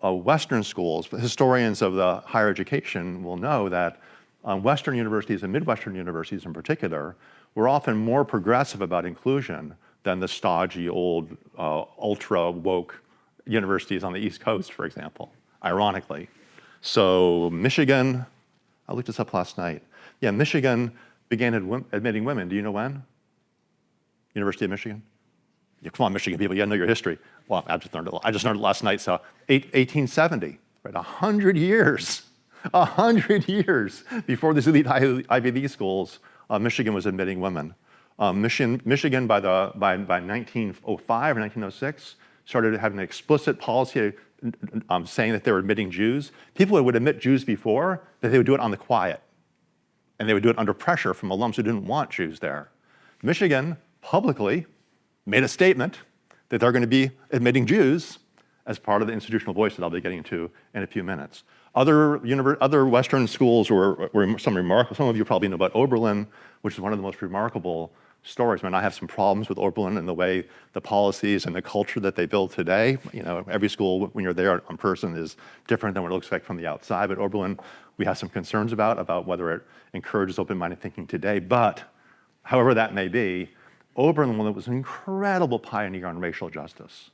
[SPEAKER 14] Western schools, historians of the higher education will know that Western universities and Midwestern universities in particular were often more progressive about inclusion than the stodgy old ultra woke universities on the East Coast, for example, ironically. So Michigan, I looked this up last night. Yeah, Michigan began admitting women. Do you know when? University of Michigan? Yeah, come on, Michigan people, you gotta know your history. Well, I just learned it last night, so 1870, right, 100 years. 100 years before these elite Ivy League schools, Michigan was admitting women. Michigan by 1905 or 1906 started having an explicit policy saying that they were admitting Jews. People would admit Jews before, that they would do it on the quiet. And they would do it under pressure from alums who didn't want Jews there. Michigan publicly made a statement that they're going to be admitting Jews as part of the institutional voice that I'll be getting to in a few minutes. Other Western schools were some remarkable. Some of you probably know about Oberlin, which is one of the most remarkable stories. I mean, I have some problems with Oberlin and the way the policies and the culture that they build today. Every school, when you're there in person, is different than what it looks like from the outside. But Oberlin, we have some concerns about whether it encourages open-minded thinking today. But however that may be, Oberlin was an incredible pioneer on racial justice.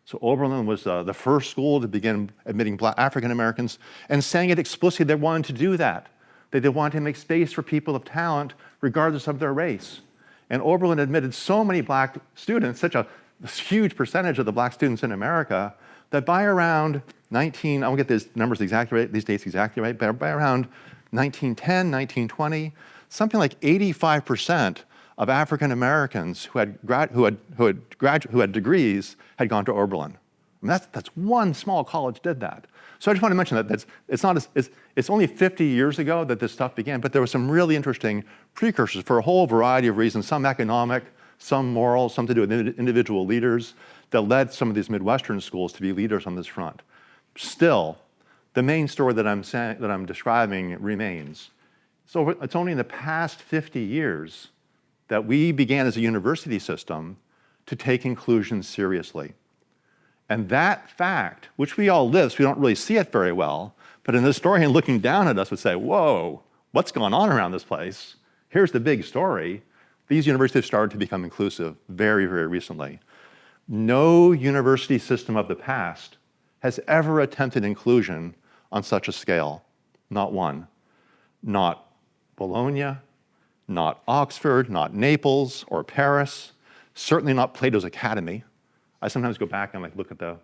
[SPEAKER 14] So Oberlin was the first school to begin admitting African Americans and saying it explicitly they wanted to do that. That they wanted to make space for people of talent regardless of their race. And Oberlin admitted so many black students, such a huge percentage of the black students in America, that by around I won't get these numbers exactly right, these dates exactly right, but by around 1910, 1920, something like 85% of African Americans who had degrees had gone to Oberlin. I mean, that's one small college did that. So I just want to mention that it's only 50 years ago that this stuff began, but there were some really interesting precursors for a whole variety of reasons, some economic, some moral, some to do with individual leaders that led some of these Midwestern schools to be leaders on this front. Still, the main story that I'm describing remains. So it's only in the past 50 years that we began as a university system to take inclusion seriously. And that fact, which we all live, so we don't really see it very well, but an historian looking down at us would say, whoa, what's going on around this place? Here's the big story. These universities started to become inclusive very, very recently. No university system of the past has ever attempted inclusion on such a scale. Not one. Not Bologna, not Oxford, not Naples or Paris, certainly not Plato's Academy. I sometimes go back and look at the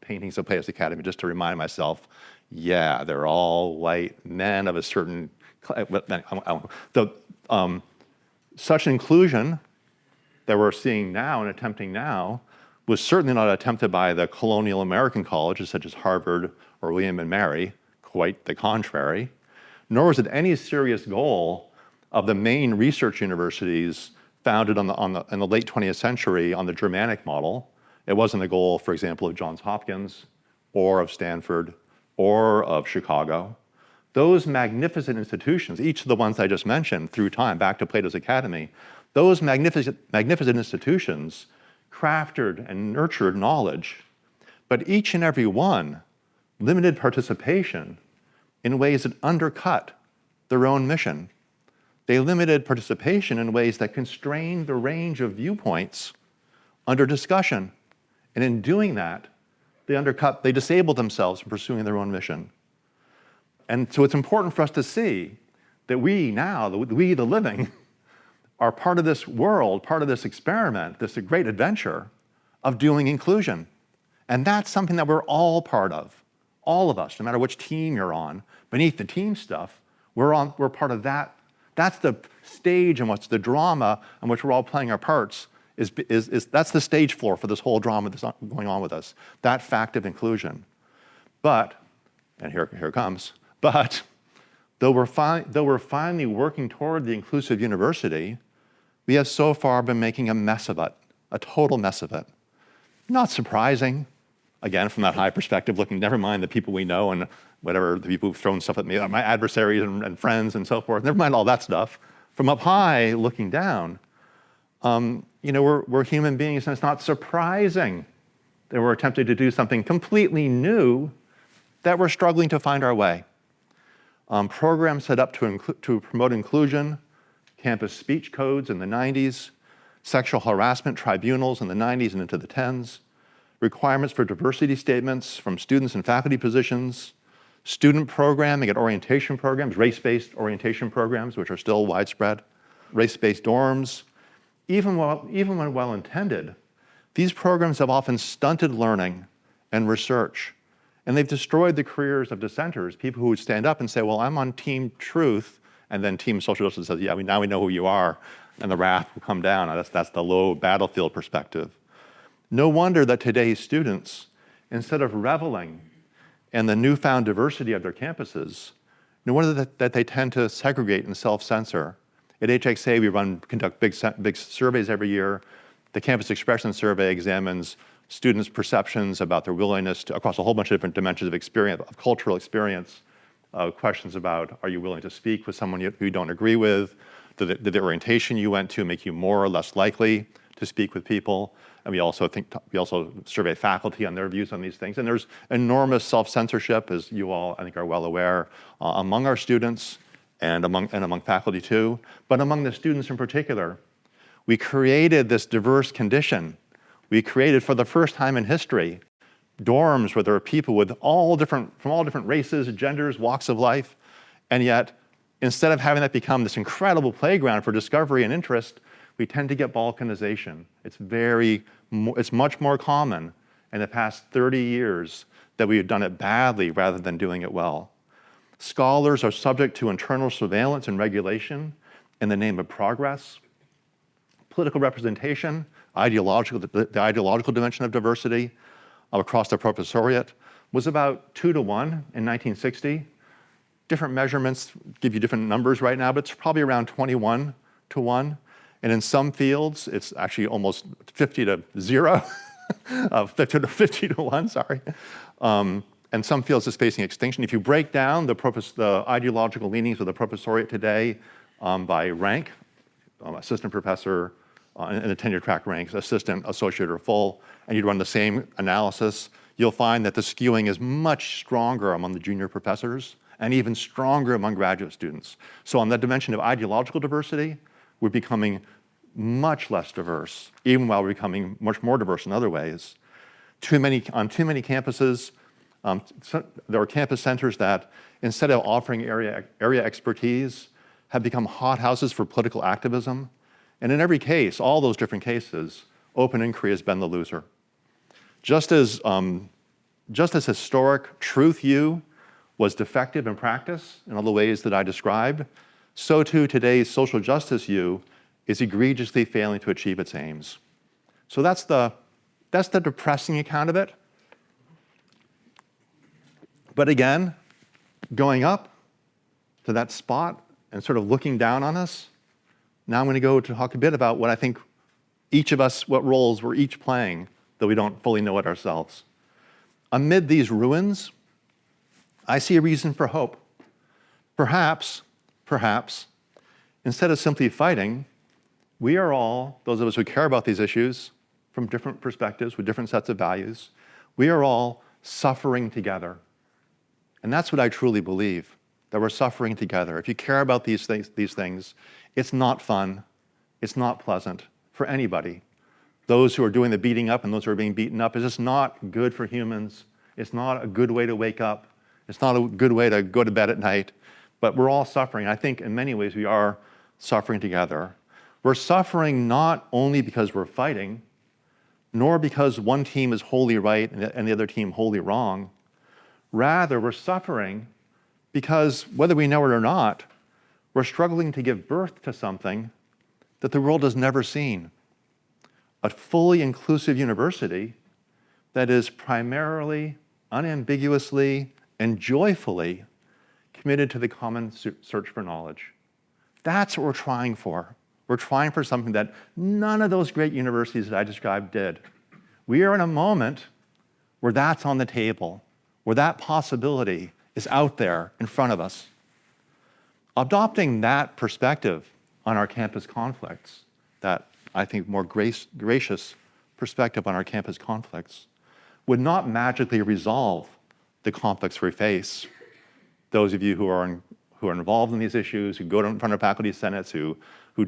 [SPEAKER 14] paintings of Plato's Academy just to remind myself, yeah, they're all white men of a certain such inclusion that we're seeing now and attempting now was certainly not attempted by the colonial American colleges such as Harvard or William and Mary, quite the contrary, nor was it any serious goal of the main research universities founded in the late 20th century on the Germanic model. It wasn't the goal, for example, of Johns Hopkins or of Stanford or of Chicago. Those magnificent institutions, each of the ones I just mentioned through time, back to Plato's Academy, those magnificent institutions crafted and nurtured knowledge, but each and every one limited participation in ways that undercut their own mission. They limited participation in ways that constrained the range of viewpoints under discussion. And in doing that, they disabled themselves from pursuing their own mission. And so it's important for us to see that we now, we the living, are part of this world, part of this experiment, this great adventure of doing inclusion. And that's something that we're all part of, all of us, no matter which team you're on. Beneath the team stuff, we're part of that. That's the stage in which the drama in which we're all playing our parts that's the stage floor for this whole drama that's going on with us, that fact of inclusion. But, and here it comes, but though we're finally working toward the inclusive university, we have so far been making a mess of it, a total mess of it. Not surprising, again, from that high perspective, looking, never mind the people we know and whatever, the people who've thrown stuff at me, my adversaries and friends and so forth, never mind all that stuff. From up high, looking down, we're human beings, and it's not surprising that we're attempting to do something completely new, that we're struggling to find our way. Programs set up to promote inclusion, campus speech codes in the 90s, sexual harassment tribunals in the 90s and into the 10s, requirements for diversity statements from students and faculty positions, student programming at orientation programs, race-based orientation programs, which are still widespread, race-based dorms. Even when well-intended, these programs have often stunted learning and research, and they've destroyed the careers of dissenters, people who would stand up and say, well, I'm on team truth, and then team social justice says, yeah, now we know who you are, and the wrath will come down. That's the low battlefield perspective. No wonder that today's students, instead of reveling in the newfound diversity of their campuses, no wonder that they tend to segregate and self-censor. At HXA, we conduct big surveys every year. The Campus Expression Survey examines students' perceptions about their willingness to, across a whole bunch of different dimensions of experience, of cultural experience, questions about, are you willing to speak with someone who you don't agree with? Did the orientation you went to make you more or less likely to speak with people? And we also survey faculty on their views on these things. And there's enormous self-censorship, as you all, I think, are well aware, among our students and among faculty too, but among the students in particular. We created this diverse condition. We created, for the first time in history, dorms where there are people with from all different races, genders, walks of life, and yet, instead of having that become this incredible playground for discovery and interest, we tend to get balkanization. It's much more common in the past 30 years that we have done it badly rather than doing it well. Scholars are subject to internal surveillance and regulation in the name of progress. Political representation, the ideological dimension of diversity across the professoriate was about 2 to 1 in 1960. Different measurements give you different numbers right now, but it's probably around 21 to 1. And in some fields, it's actually almost 50 to 0, 50 to 1, sorry. and some fields is facing extinction. If you break down the ideological leanings of the professoriate today by rank, assistant professor, in the tenure track ranks, assistant, associate, or full, and you'd run the same analysis, you'll find that the skewing is much stronger among the junior professors and even stronger among graduate students. So on the dimension of ideological diversity, we're becoming much less diverse, even while we're becoming much more diverse in other ways. On too many campuses, there are campus centers that, instead of offering area expertise, have become hothouses for political activism. And in every case, all those different cases, open inquiry has been the loser. Just as historic Truth U was defective in practice in all the ways that I described, so too today's social justice U is egregiously failing to achieve its aims. So that's the depressing account of it. But again, going up to that spot and sort of looking down on us, now I'm going to go to talk a bit about what I think each of us, what roles we're each playing, though we don't fully know it ourselves. Amid these ruins, I see a reason for hope. Perhaps, instead of simply fighting, we are all, those of us who care about these issues from different perspectives with different sets of values, we are all suffering together. And that's what I truly believe, that we're suffering together. If you care about these things, it's not fun, it's not pleasant for anybody. Those who are doing the beating up and those who are being beaten up, is just not good for humans. It's not a good way to wake up. It's not a good way to go to bed at night. But we're all suffering. I think in many ways we are suffering together. We're suffering not only because we're fighting, nor because one team is wholly right and the other team wholly wrong. Rather, we're suffering because, whether we know it or not, we're struggling to give birth to something that the world has never seen. A fully inclusive university that is primarily, unambiguously, and joyfully committed to the common search for knowledge. That's what we're trying for. We're trying for something that none of those great universities that I described did. We are in a moment where that's on the table, where that possibility is out there in front of us. Adopting that perspective on our campus conflicts, that I think more gracious perspective on our campus conflicts, would not magically resolve the conflicts we face. Those of you who are involved in these issues, who go in front of faculty senates, who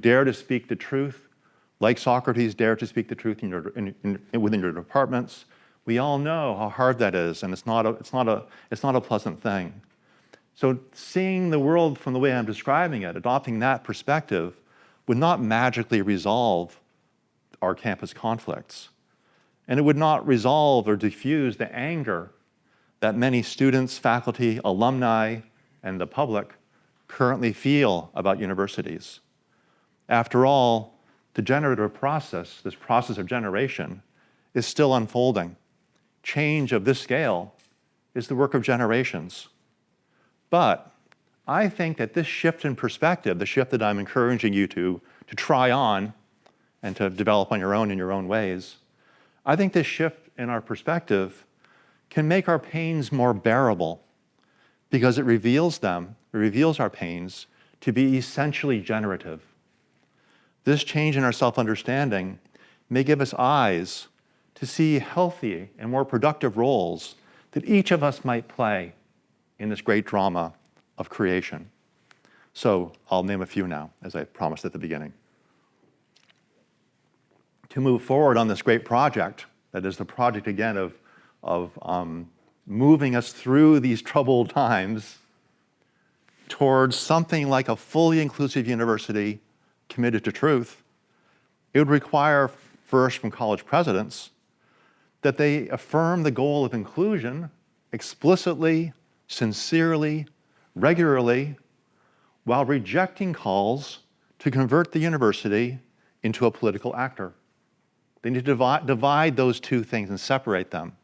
[SPEAKER 14] dare to speak the truth, like Socrates dared to speak the truth within your departments, we all know how hard that is, and it's not a pleasant thing. So seeing the world from the way I'm describing it, adopting that perspective, would not magically resolve our campus conflicts. And it would not resolve or diffuse the anger that many students, faculty, alumni, and the public currently feel about universities. After all, the generative process, this process of generation, is still unfolding. Change of this scale is the work of generations. But I think that this shift in perspective, the shift that I'm encouraging you to try on and to develop on your own in your own ways, I think this shift in our perspective can make our pains more bearable because it reveals our pains to be essentially generative. This change in our self-understanding may give us eyes to see healthy and more productive roles that each of us might play in this great drama of creation. So I'll name a few now, as I promised at the beginning. To move forward on this great project, that is the project again of moving us through these troubled times towards something like a fully inclusive university committed to truth, it would require first from college presidents that they affirm the goal of inclusion explicitly, sincerely, regularly, while rejecting calls to convert the university into a political actor. They need to divide those two things and separate them.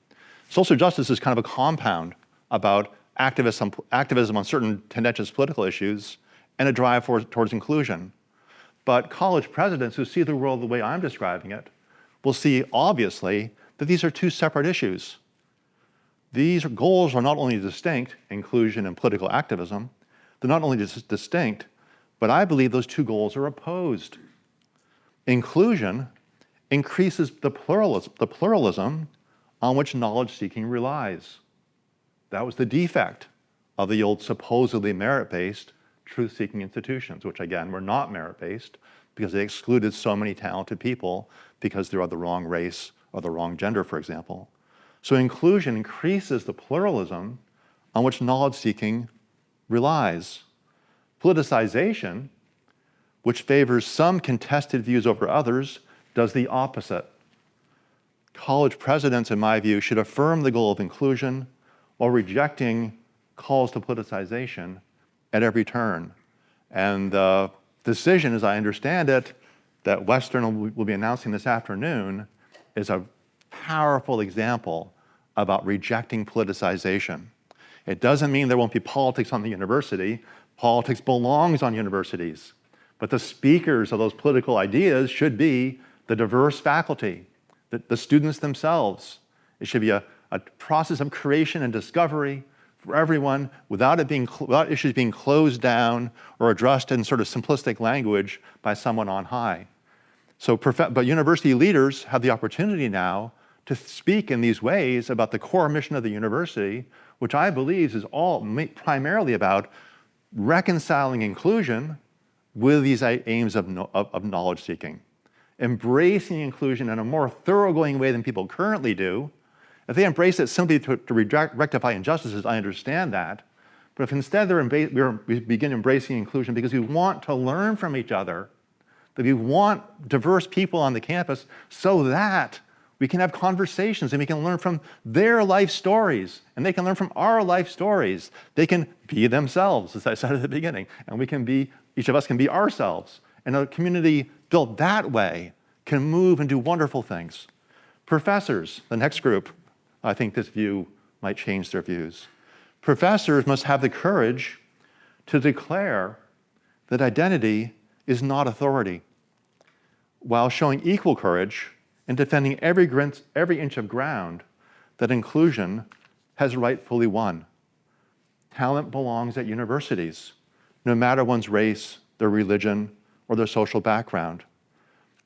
[SPEAKER 14] Social justice is kind of a compound about activism on certain tendentious political issues and a drive towards inclusion. But college presidents who see the world the way I'm describing it will see, obviously, that these are two separate issues. these goals are not only distinct, inclusion and political activism, they're not only distinct, but I believe those two goals are opposed. Inclusion increases the pluralism on which knowledge-seeking relies. That was the defect of the old supposedly merit-based truth-seeking institutions, which again were not merit-based because they excluded so many talented people because they're of the wrong race or the wrong gender, for example. So inclusion increases the pluralism on which knowledge-seeking relies. Politicization, which favors some contested views over others, does the opposite. College presidents, in my view, should affirm the goal of inclusion while rejecting calls to politicization at every turn. And the decision, as I understand it, that Western will be announcing this afternoon is a powerful example about rejecting politicization. It doesn't mean there won't be politics on the university. Politics belongs on universities. But the speakers of those political ideas should be the diverse faculty, the students themselves. It should be a process of creation and discovery for everyone without issues being closed down or addressed in sort of simplistic language by someone on high. But university leaders have the opportunity now to speak in these ways about the core mission of the university, which I believe is primarily about reconciling inclusion with these aims of knowledge seeking, embracing inclusion in a more thoroughgoing way than people currently do. If they embrace it simply to rectify injustices, I understand that. But if instead we begin embracing inclusion because we want to learn from each other, that we want diverse people on the campus so that we can have conversations and we can learn from their life stories and they can learn from our life stories. They can be themselves, as I said at the beginning, and each of us can be ourselves. And a community built that way can move and do wonderful things. Professors, the next group, I think this view might change their views. Professors must have the courage to declare that identity is not authority, while showing equal courage in defending every inch of ground that inclusion has rightfully won. Talent belongs at universities, no matter one's race, their religion, or their social background.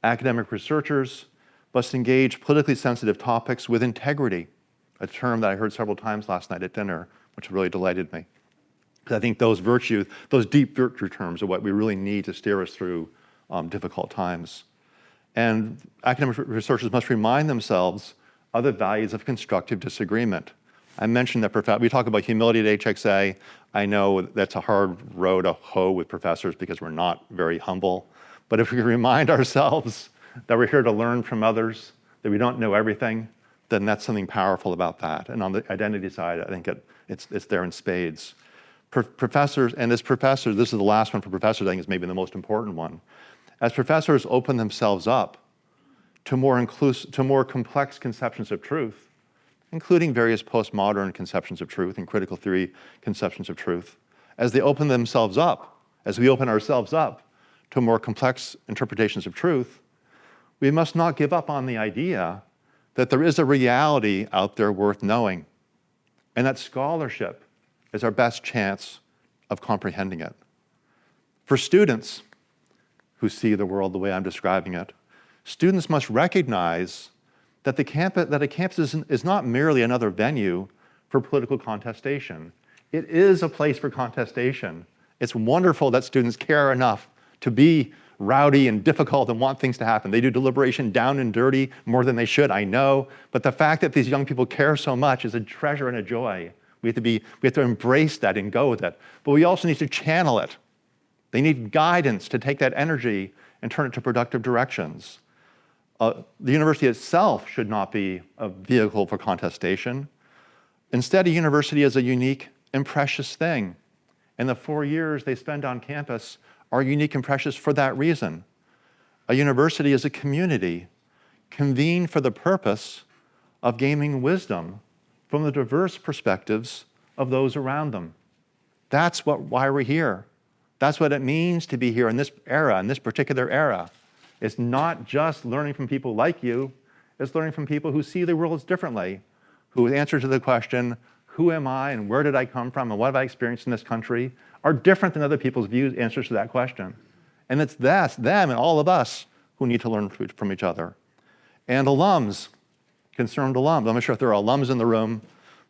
[SPEAKER 14] Academic researchers must engage politically sensitive topics with integrity, a term that I heard several times last night at dinner, which really delighted me. Because I think those deep virtue terms are what we really need to steer us through difficult times. And academic researchers must remind themselves of the values of constructive disagreement. I mentioned that we talk about humility at HXA. I know that's a hard row to hoe with professors because we're not very humble. But if we remind ourselves that we're here to learn from others, that we don't know everything, then that's something powerful about that. And on the identity side, I think it's there in spades. Professors, and as professors, this is the last one for professors, I think is maybe the most important one. As professors open themselves up to more complex conceptions of truth, including various postmodern conceptions of truth and critical theory conceptions of truth, as they open themselves up, as we open ourselves up to more complex interpretations of truth, we must not give up on the idea that there is a reality out there worth knowing, and that scholarship is our best chance of comprehending it. For students who see the world the way I'm describing it, students must recognize that a campus is not merely another venue for political contestation. It is a place for contestation. It's wonderful that students care enough to be rowdy and difficult and want things to happen. They do deliberation down and dirty more than they should, I know, but the fact that these young people care so much is a treasure and a joy. We have to embrace that and go with it, but we also need to channel it. They need guidance to take that energy and turn it to productive directions. The university itself should not be a vehicle for contestation. Instead, a university is a unique and precious thing. And the 4 years they spend on campus are unique and precious for that reason. A university is a community convened for the purpose of gaining wisdom from the diverse perspectives of those around them. That's why we're here. That's what it means to be here in this era, in this particular era. It's not just learning from people like you, it's learning from people who see the world differently, whose answer to the question, who am I and where did I come from and what have I experienced in this country, are different than other people's views, answers to that question. And it's them and all of us who need to learn from each other. And alums, concerned alums, I'm not sure if there are alums in the room,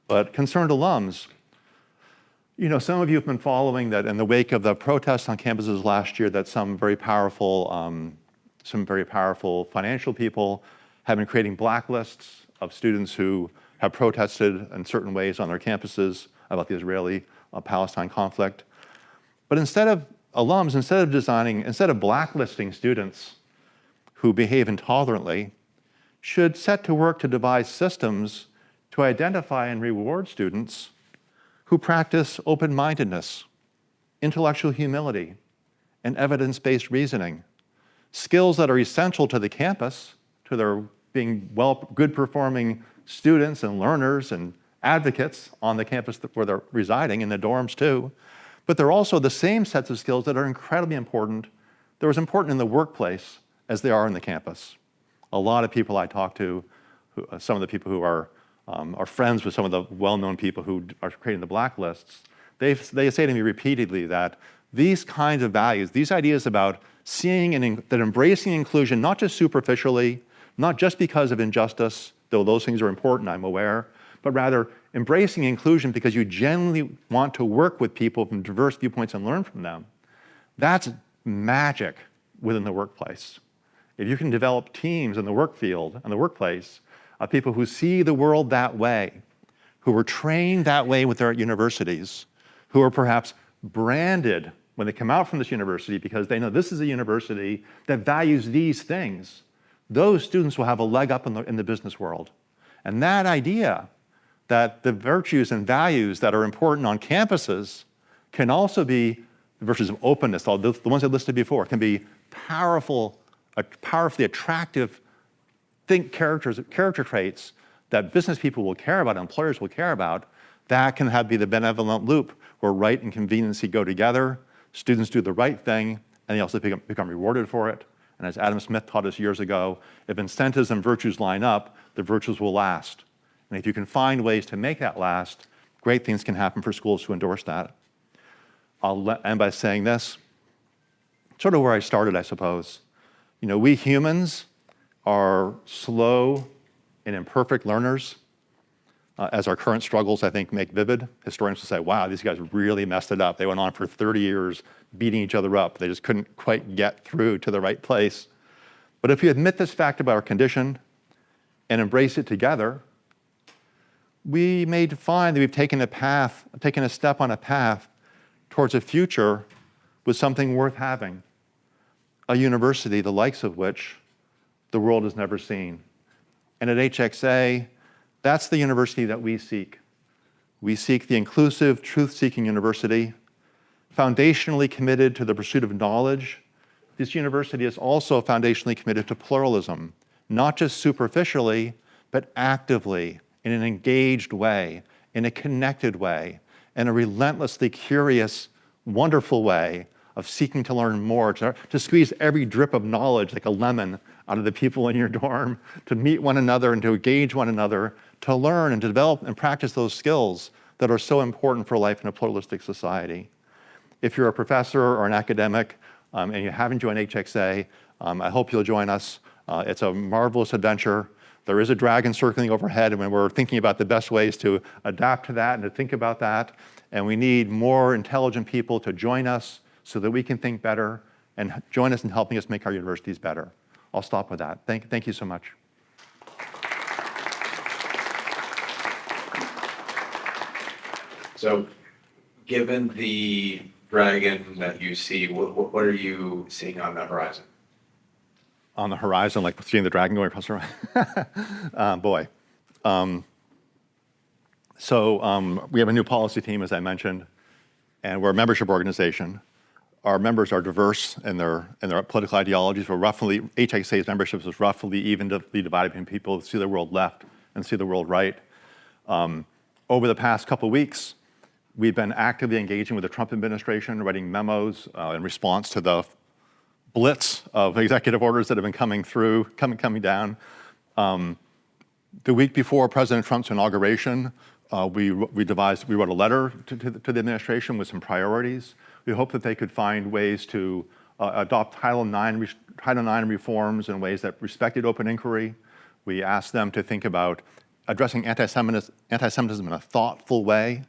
[SPEAKER 14] but concerned alums. You know, some of you have been following that in the wake of the protests on campuses last year, that some very powerful financial people have been creating blacklists of students who have protested in certain ways on their campuses about the Israeli-Palestine conflict. But instead of blacklisting students who behave intolerantly, should set to work to devise systems to identify and reward students who practice open-mindedness, intellectual humility, and evidence-based reasoning, skills that are essential to the campus, to their being good-performing students and learners and advocates on the campus where they're residing, in the dorms too. But they're also the same sets of skills that are incredibly important. They're as important in the workplace as they are in the campus. A lot of people I talk to, some of the people who are friends with some of the well-known people who are creating the blacklists, they say to me repeatedly that these kinds of values, these ideas about seeing that embracing inclusion, not just superficially, not just because of injustice, though those things are important, I'm aware, but rather embracing inclusion because you genuinely want to work with people from diverse viewpoints and learn from them. That's magic within the workplace. If you can develop teams in the work field and the workplace of people who see the world that way, who were trained that way with their universities, who are perhaps branded when they come out from this university because they know this is a university that values these things, those students will have a leg up in the business world. And that idea that the virtues and values that are important on campuses can also be the virtues of openness, the ones I listed before, can be powerfully attractive character traits that business people will care about, employers will care about. That can be the benevolent loop where right and conveniency go together, students do the right thing, and they also become rewarded for it. And as Adam Smith taught us years ago, if incentives and virtues line up, the virtues will last. And if you can find ways to make that last, great things can happen for schools to endorse that. I'll end by saying this, sort of where I started, I suppose. You know, we humans are slow and imperfect learners, as our current struggles, I think, make vivid. Historians will say, wow, these guys really messed it up. They went on for 30 years beating each other up. They just couldn't quite get through to the right place. But if we admit this fact about our condition and embrace it together, we may find that we've taken a step on a path towards a future with something worth having, a university the likes of which the world has never seen. And at HXA, that's the university that we seek. We seek the inclusive, truth-seeking university, foundationally committed to the pursuit of knowledge. This university is also foundationally committed to pluralism, not just superficially, but actively, in an engaged way, in a connected way, in a relentlessly curious, wonderful way of seeking to learn more, to squeeze every drip of knowledge like a lemon out of the people in your dorm, to meet one another and to engage one another, to learn and to develop and practice those skills that are so important for life in a pluralistic society. If you're a professor or an academic and you haven't joined HXA, I hope you'll join us. It's a marvelous adventure. There is a dragon circling overhead, and we're thinking about the best ways to adapt to that and to think about that. And we need more intelligent people to join us so that we can think better and join us in helping us make our universities better. I'll stop with that. Thank you so much.
[SPEAKER 15] So, given the dragon that you see, what are you seeing on the horizon?
[SPEAKER 14] On the horizon, like seeing the dragon going across the horizon? Boy. We have a new policy team, as I mentioned, and we're a membership organization. Our members are diverse in their political ideologies. HXA's membership is roughly evenly divided between people who see the world left and see the world right. Over the past couple of weeks, we've been actively engaging with the Trump administration, writing memos in response to the blitz of executive orders that have been coming down. The week before President Trump's inauguration, we wrote a letter to the administration with some priorities. We hope that they could find ways to adopt Title IX reforms in ways that respected open inquiry. We asked them to think about addressing anti-Semitism in a thoughtful way,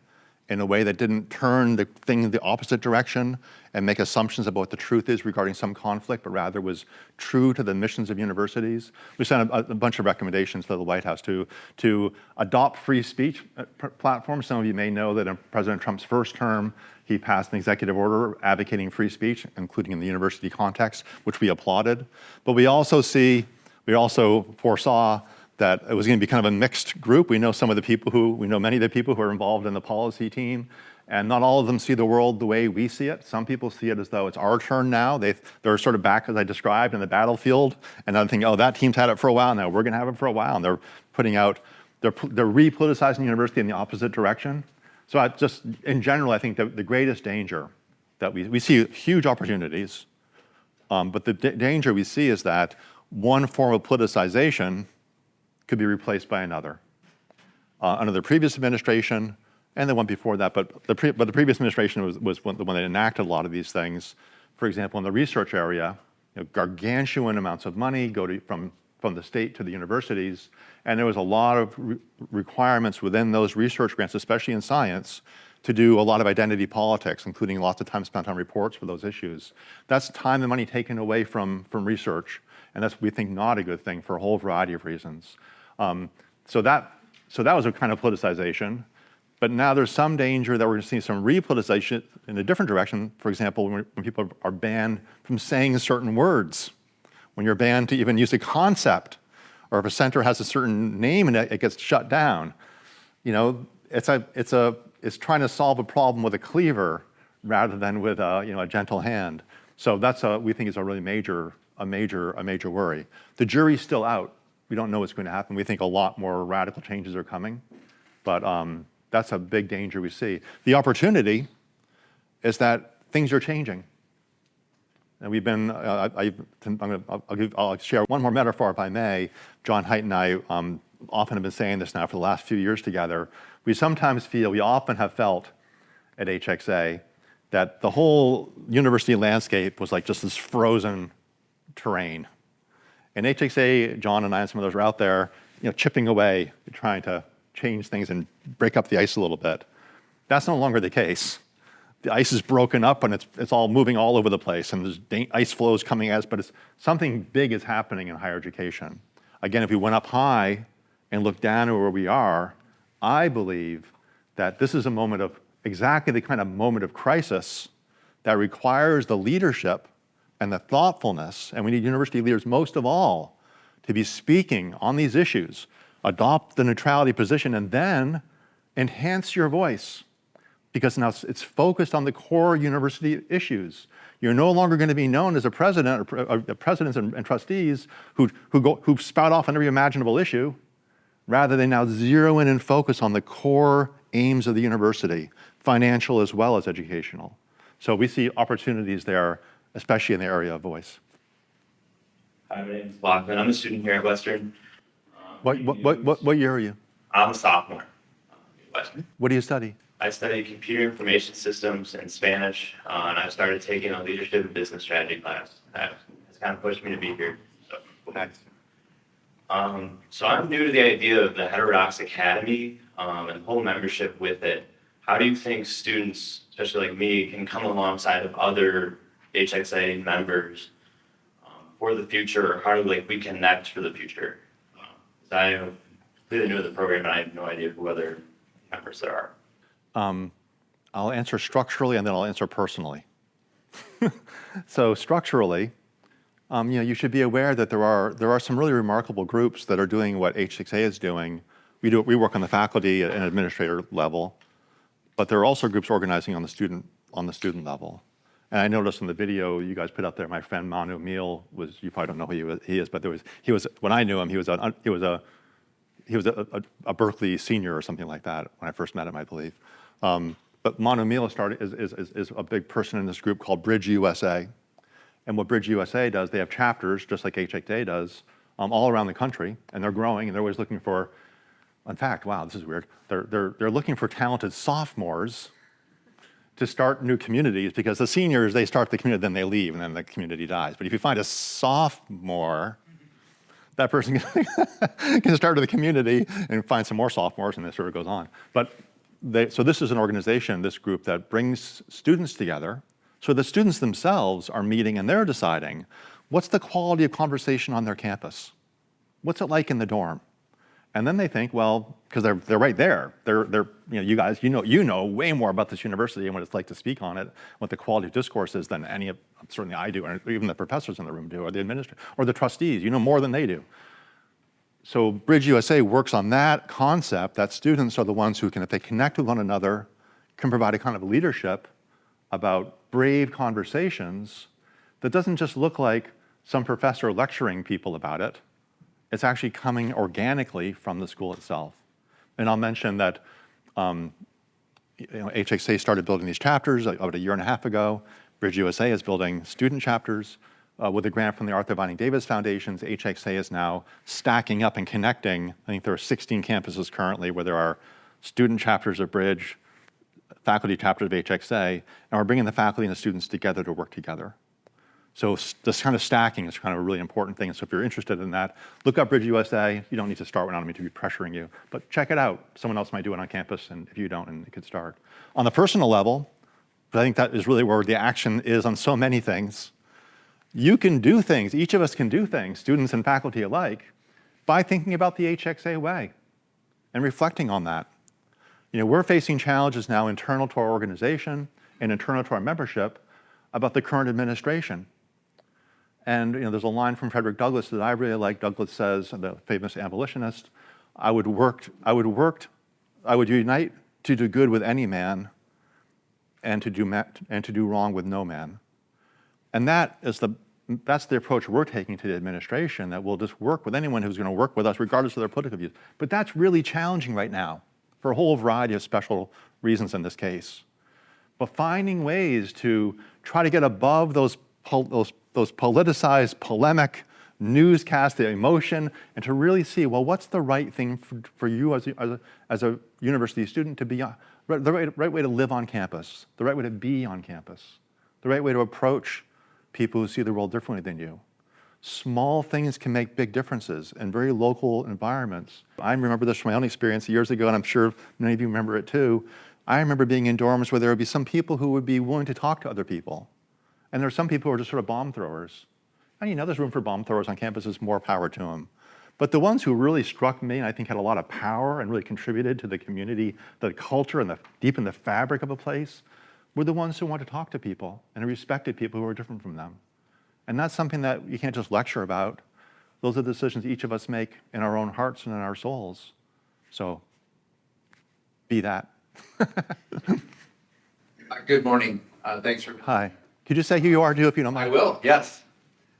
[SPEAKER 14] in a way that didn't turn the thing in the opposite direction and make assumptions about what the truth is regarding some conflict, but rather was true to the missions of universities. We sent a bunch of recommendations to the White House to adopt free speech platforms. Some of you may know that in President Trump's first term, he passed an executive order advocating free speech, including in the university context, which we applauded. But we also foresaw that it was going to be kind of a mixed group. We know many of the people who are involved in the policy team, and not all of them see the world the way we see it. Some people see it as though it's our turn now. They're sort of back, as I described, in the battlefield, and I'm thinking, oh, that team's had it for a while now. We're going to have it for a while, and they're re-politicizing the university in the opposite direction. So in general, I think the greatest danger that we see huge opportunities, but the danger we see is that one form of politicization could be replaced by another. Under the previous administration, and the one before that, but the previous administration was the one that enacted a lot of these things. For example, in the research area, gargantuan amounts of money go from the state to the universities, and there was a lot of requirements within those research grants, especially in science, to do a lot of identity politics, including lots of time spent on reports for those issues. That's time and money taken away from research, and that's, we think, not a good thing for a whole variety of reasons. So that was a kind of politicization. But now there's some danger that we're going to see some re-politicization in a different direction. For example, when people are banned from saying certain words, when you're banned to even use a concept, or if a center has a certain name and it gets shut down. It's trying to solve a problem with a cleaver rather than with a gentle hand. So that's we think is a really major worry. The jury's still out. We don't know what's going to happen. We think a lot more radical changes are coming, but that's a big danger we see. The opportunity is that things are changing. And we've been, I'll share one more metaphor if I may. John Haidt and I often have been saying this now for the last few years together. We often have felt at HXA that the whole university landscape was like just this frozen terrain. And HXA, John and I and some of those are out there, chipping away, trying to change things and break up the ice a little bit. That's no longer the case. The ice is broken up and it's all moving all over the place, and there's ice flows coming at us, but something big is happening in higher education. Again, if we went up high and looked down at where we are, I believe that this is a moment of exactly the kind of moment of crisis that requires the leadership and the thoughtfulness, and we need university leaders most of all to be speaking on these issues, adopt the neutrality position, and then enhance your voice, because now it's focused on the core university issues. You're no longer going to be known as a president or presidents and trustees who spout off on every imaginable issue. Rather, they now zero in and focus on the core aims of the university, financial as well as educational. So we see opportunities there, especially in the area of voice.
[SPEAKER 16] Hi, my name is Lachlan. I'm a student here at Western.
[SPEAKER 14] What year are you?
[SPEAKER 16] I'm a sophomore at Western.
[SPEAKER 14] What do you study?
[SPEAKER 16] I study computer information systems and Spanish, and I started taking a leadership and business strategy class. That has kind of pushed me to be here. So I'm new to the idea of the Heterodox Academy and the whole membership with it. How do you think students, especially like me, can come alongside of other HXA members for the future, or how do we connect for the future? I am completely new to the program, and I have no idea who other members there are.
[SPEAKER 14] I'll answer structurally, and then I'll answer personally. So structurally, you should be aware that there are some really remarkable groups that are doing what HXA is doing. We work on the faculty and administrator level, but there are also groups organizing on the student level. And I noticed in the video you guys put up there, my friend Manu Emil you probably don't know who he is, but he was when I knew him, he was a Berkeley senior or something like that when I first met him, I believe. But Manu Emil is a big person in this group called Bridge USA. And what Bridge USA does, they have chapters, just like HXA does, all around the country, and they're growing, and they're always looking for, in fact, wow, this is weird. They're looking for talented sophomores to start new communities, because the seniors, they start the community, then they leave, and then the community dies. But if you find a sophomore, that person can start to the community and find some more sophomores, and this sort of goes on. But so this is an organization, this group, that brings students together. So the students themselves are meeting and they're deciding, what's the quality of conversation on their campus? What's it like in the dorm? And then they think, well, because they're right there. You guys, you know way more about this university and what it's like to speak on it, what the quality of discourse is than certainly I do, or even the professors in the room do, or the administrators, or the trustees. You know more than they do. So Bridge USA works on that concept, that students are the ones who can, if they connect with one another, can provide a kind of leadership about brave conversations that doesn't just look like some professor lecturing people about it. It's actually coming organically from the school itself. And I'll mention that HXA started building these chapters about a year and a half ago. Bridge USA is building student chapters. With a grant from the Arthur Vining Davis Foundations, HXA is now stacking up and connecting. I think there are 16 campuses currently where there are student chapters of Bridge, faculty chapters of HXA, and we're bringing the faculty and the students together to work together. So this kind of stacking is kind of a really important thing. So if you're interested in that, look up Bridge USA. You don't need to start without me to be pressuring you, but check it out. Someone else might do it on campus, and if you don't, and it could start. On the personal level, I think that is really where the action is on so many things. You can do things, each of us can do things, students and faculty alike, by thinking about the HXA way and reflecting on that. We're facing challenges now internal to our organization and internal to our membership about the current administration. And there's a line from Frederick Douglass that I really like. Douglass says, the famous abolitionist, I would unite to do good with any man and to do wrong with no man. And that's the approach we're taking to the administration, that we'll just work with anyone who's going to work with us regardless of their political views. But that's really challenging right now for a whole variety of special reasons in this case. But finding ways to try to get above those politicized, polemic newscasts, the emotion, and to really see, well, what's the right thing for you as a university student to be, the right way to live on campus, the right way to be on campus, the right way to approach people who see the world differently than you. Small things can make big differences in very local environments. I remember this from my own experience years ago, and I'm sure many of you remember it too. I remember being in dorms where there would be some people who would be willing to talk to other people. And there are some people who are just sort of bomb throwers. And there's room for bomb throwers on campuses, more power to them. But the ones who really struck me, and I think had a lot of power and really contributed to the community, the culture, and deep in the fabric of a place, were the ones who wanted to talk to people and respected people who were different from them. And that's something that you can't just lecture about. Those are the decisions each of us make in our own hearts and in our souls. So, be that.
[SPEAKER 17] Good morning. Thanks for...
[SPEAKER 14] Hi. Could you say who you are, too, if you don't mind?
[SPEAKER 17] I will, yes.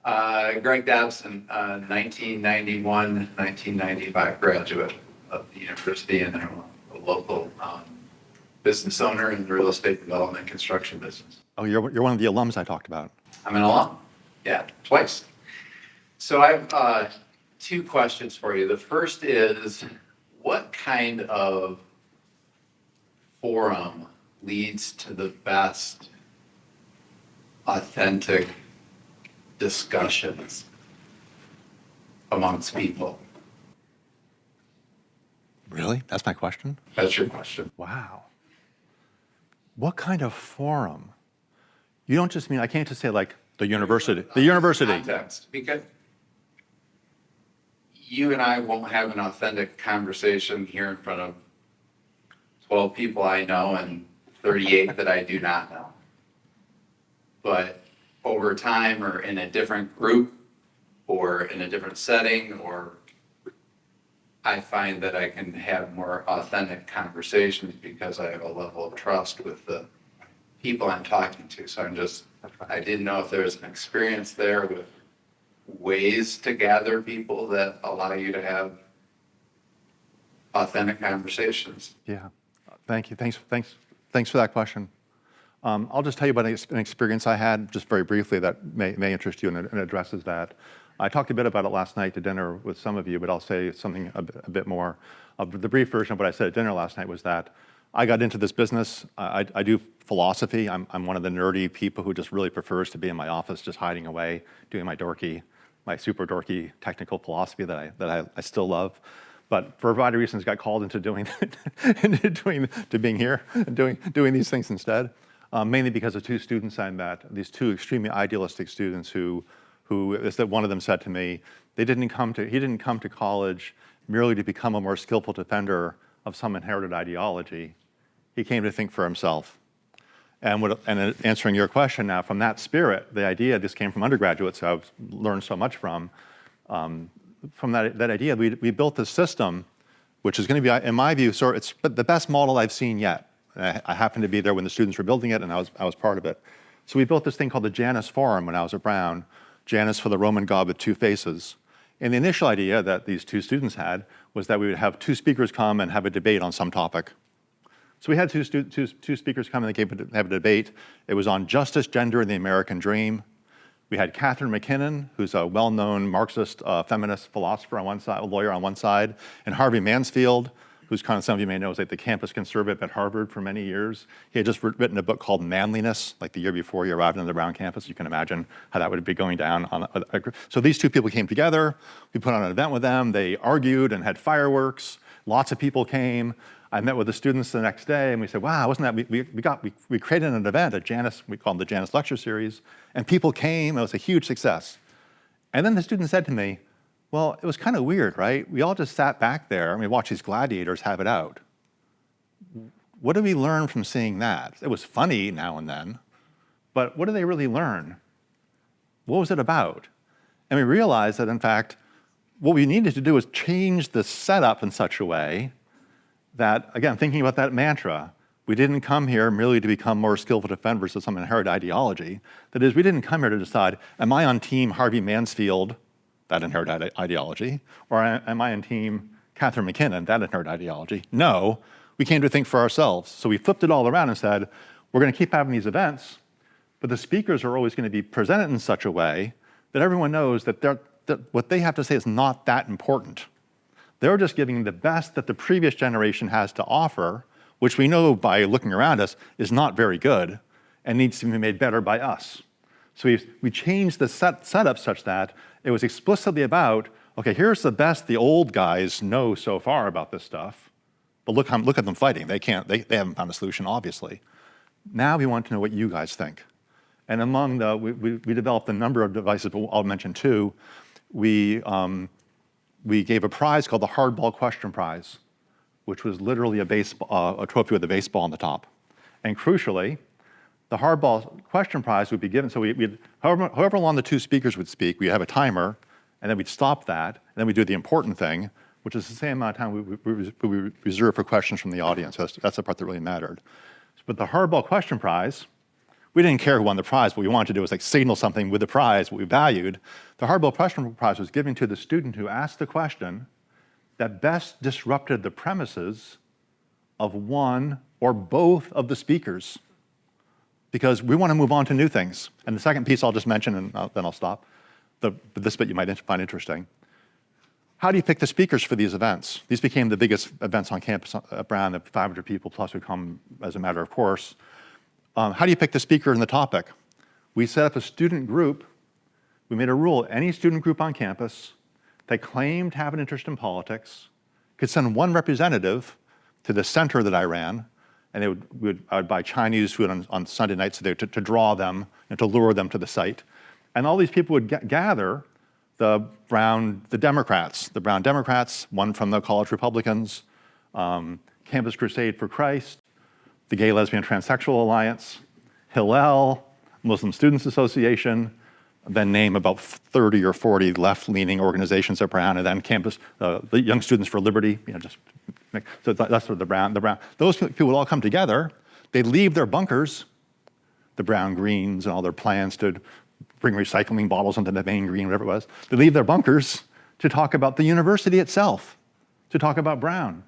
[SPEAKER 17] Greg Dabson, 1991, 1995 graduate of the university, and I'm a local business owner in the real estate development construction business.
[SPEAKER 14] Oh, you're one of the alums I talked about.
[SPEAKER 17] I'm an alum. Yeah, twice. So I have two questions for you. The first is, what kind of forum leads to the best authentic discussions amongst people?
[SPEAKER 14] Really? That's my question?
[SPEAKER 17] That's your question.
[SPEAKER 14] Wow. What kind of forum? You don't just mean, I can't just say like the university. The university.
[SPEAKER 17] Context, because you and I won't have an authentic conversation here in front of 12 people I know and 38 that I do not know. But over time, or in a different group, or in a different setting, or I find that I can have more authentic conversations because I have a level of trust with the people I'm talking to. So I didn't know if there was an experience there with ways to gather people that allow you to have authentic conversations.
[SPEAKER 14] Yeah, thank you. Thanks for that question. I'll just tell you about an experience I had, just very briefly, that may interest you and addresses that. I talked a bit about it last night to dinner with some of you, but I'll say something a bit more. The brief version of what I said at dinner last night was that I got into this business. I do philosophy. I'm one of the nerdy people who just really prefers to be in my office, just hiding away, doing my super dorky technical philosophy that I still love. But for a variety of reasons, got called into to being here and doing these things instead. Mainly because of two students I met, these two extremely idealistic students who is that one of them said to me, he didn't come to college merely to become a more skillful defender of some inherited ideology. He came to think for himself. And answering your question now, from that spirit, the idea, this came from undergraduates who I've learned so much from that idea, we built this system, which is going to be, in my view, it's the best model I've seen yet. I happened to be there when the students were building it, and I was part of it. So we built this thing called the Janus Forum when I was at Brown, Janus for the Roman god with two faces. And the initial idea that these two students had was that we would have two speakers come and have a debate on some topic. So we had two speakers come and they came to have a debate. It was on justice, gender, and the American dream. We had Catherine McKinnon, who's a well-known Marxist feminist philosopher on one side, a lawyer on one side, and Harvey Mansfield, who's kind of, some of you may know, is like the campus conservative at Harvard for many years. He had just written a book called Manliness, like the year before he arrived on the Brown campus. You can imagine how that would be going down. So these two people came together. We put on an event with them. They argued and had fireworks. Lots of people came. I met with the students the next day, and we said, wow, wasn't that, we created an event at Janus, we called it the Janus Lecture Series, and people came. It was a huge success. And then the student said to me, well, it was kind of weird, right? We all just sat back there and we watched these gladiators have it out. What did we learn from seeing that? It was funny now and then, but what did they really learn? What was it about? And we realized that, in fact, what we needed to do was change the setup in such a way that, again, thinking about that mantra, we didn't come here merely to become more skillful defenders of some inherited ideology. That is, we didn't come here to decide, am I on team Harvey Mansfield, that inherited ideology, or am I on team Catherine McKinnon, that inherited ideology? No, we came to think for ourselves. So we flipped it all around and said, we're going to keep having these events, but the speakers are always going to be presented in such a way that everyone knows that what they have to say is not that important. They're just giving the best that the previous generation has to offer, which we know by looking around us is not very good and needs to be made better by us. So we changed the setup such that it was explicitly about, okay, here's the best the old guys know so far about this stuff, but look at them fighting. They haven't found a solution, obviously. Now we want to know what you guys think. And among we developed a number of devices, but I'll mention two. We gave a prize called the Hardball Question Prize, which was literally a trophy with a baseball on the top. And crucially, the Hardball Question Prize would be given, so however long the two speakers would speak, we'd have a timer, and then we'd stop that, and then we'd do the important thing, which is the same amount of time we reserve for questions from the audience. That's the part that really mattered. But the Hardball Question Prize, we didn't care who won the prize. What we wanted to do was like signal something with the prize, what we valued. The Hardball Question Prize was given to the student who asked the question that best disrupted the premises of one or both of the speakers, because we want to move on to new things. And the second piece I'll just mention, and then I'll stop. This bit you might find interesting. How do you pick the speakers for these events? These became the biggest events on campus at Brown, that 500 people plus would come as a matter of course. How do you pick the speaker and the topic? We set up a student group. We made a rule, any student group on campus that claimed to have an interest in politics could send one representative to the center that I ran, and I would buy Chinese food on Sunday nights to draw them and to lure them to the site. And all these people would gather the Brown Democrats, one from the College Republicans, Campus Crusade for Christ, the Gay, Lesbian, Transsexual Alliance, Hillel, Muslim Students Association, then name about 30 or 40 left-leaning organizations at Brown, and then campus, the Young Students for Liberty, so that's what the Brown. Those people would all come together. They'd leave their bunkers, the Brown Greens and all their plans to bring recycling bottles into the main green, whatever it was. They leave their bunkers to talk about the university itself, to talk about Brown.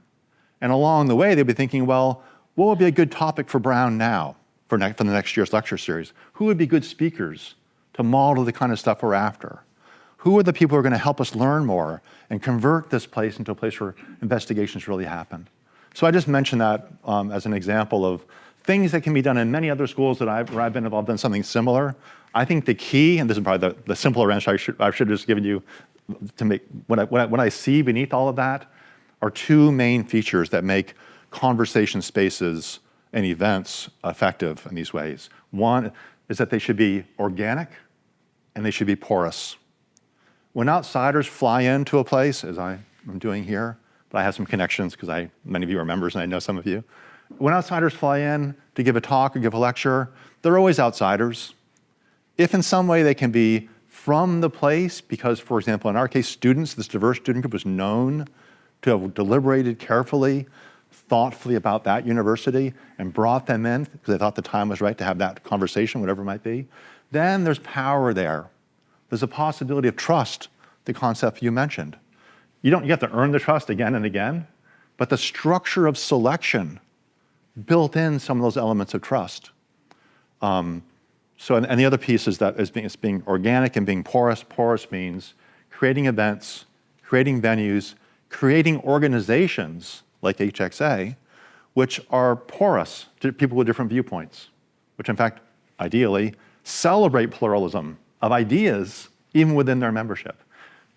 [SPEAKER 14] And along the way, they'd be thinking, well, what would be a good topic for Brown now, for the next year's lecture series? Who would be good speakers to model the kind of stuff we're after? Who are the people who are going to help us learn more and convert this place into a place where investigations really happen? So I just mentioned that as an example of things that can be done in many other schools where I've been involved in something similar. I think the key, and this is probably the simpler answer I should have just given you to make, what I see beneath all of that are two main features that make conversation spaces and events effective in these ways. One is that they should be organic and they should be porous. When outsiders fly into a place, as I'm doing here, but I have some connections because many of you are members and I know some of you. When outsiders fly in to give a talk or give a lecture, they're always outsiders. If in some way they can be from the place, because, for example, in our case, students, this diverse student group was known to have deliberated carefully, thoughtfully about that university and brought them in because they thought the time was right to have that conversation, whatever it might be, then there's power there. There's a possibility of trust, the concept you mentioned. You have to earn the trust again and again, but the structure of selection built in some of those elements of trust. And the other piece is that it's being organic and being porous. Porous means creating events, creating venues, creating organizations like HXA, which are porous to people with different viewpoints, which in fact, ideally, celebrate pluralism of ideas even within their membership.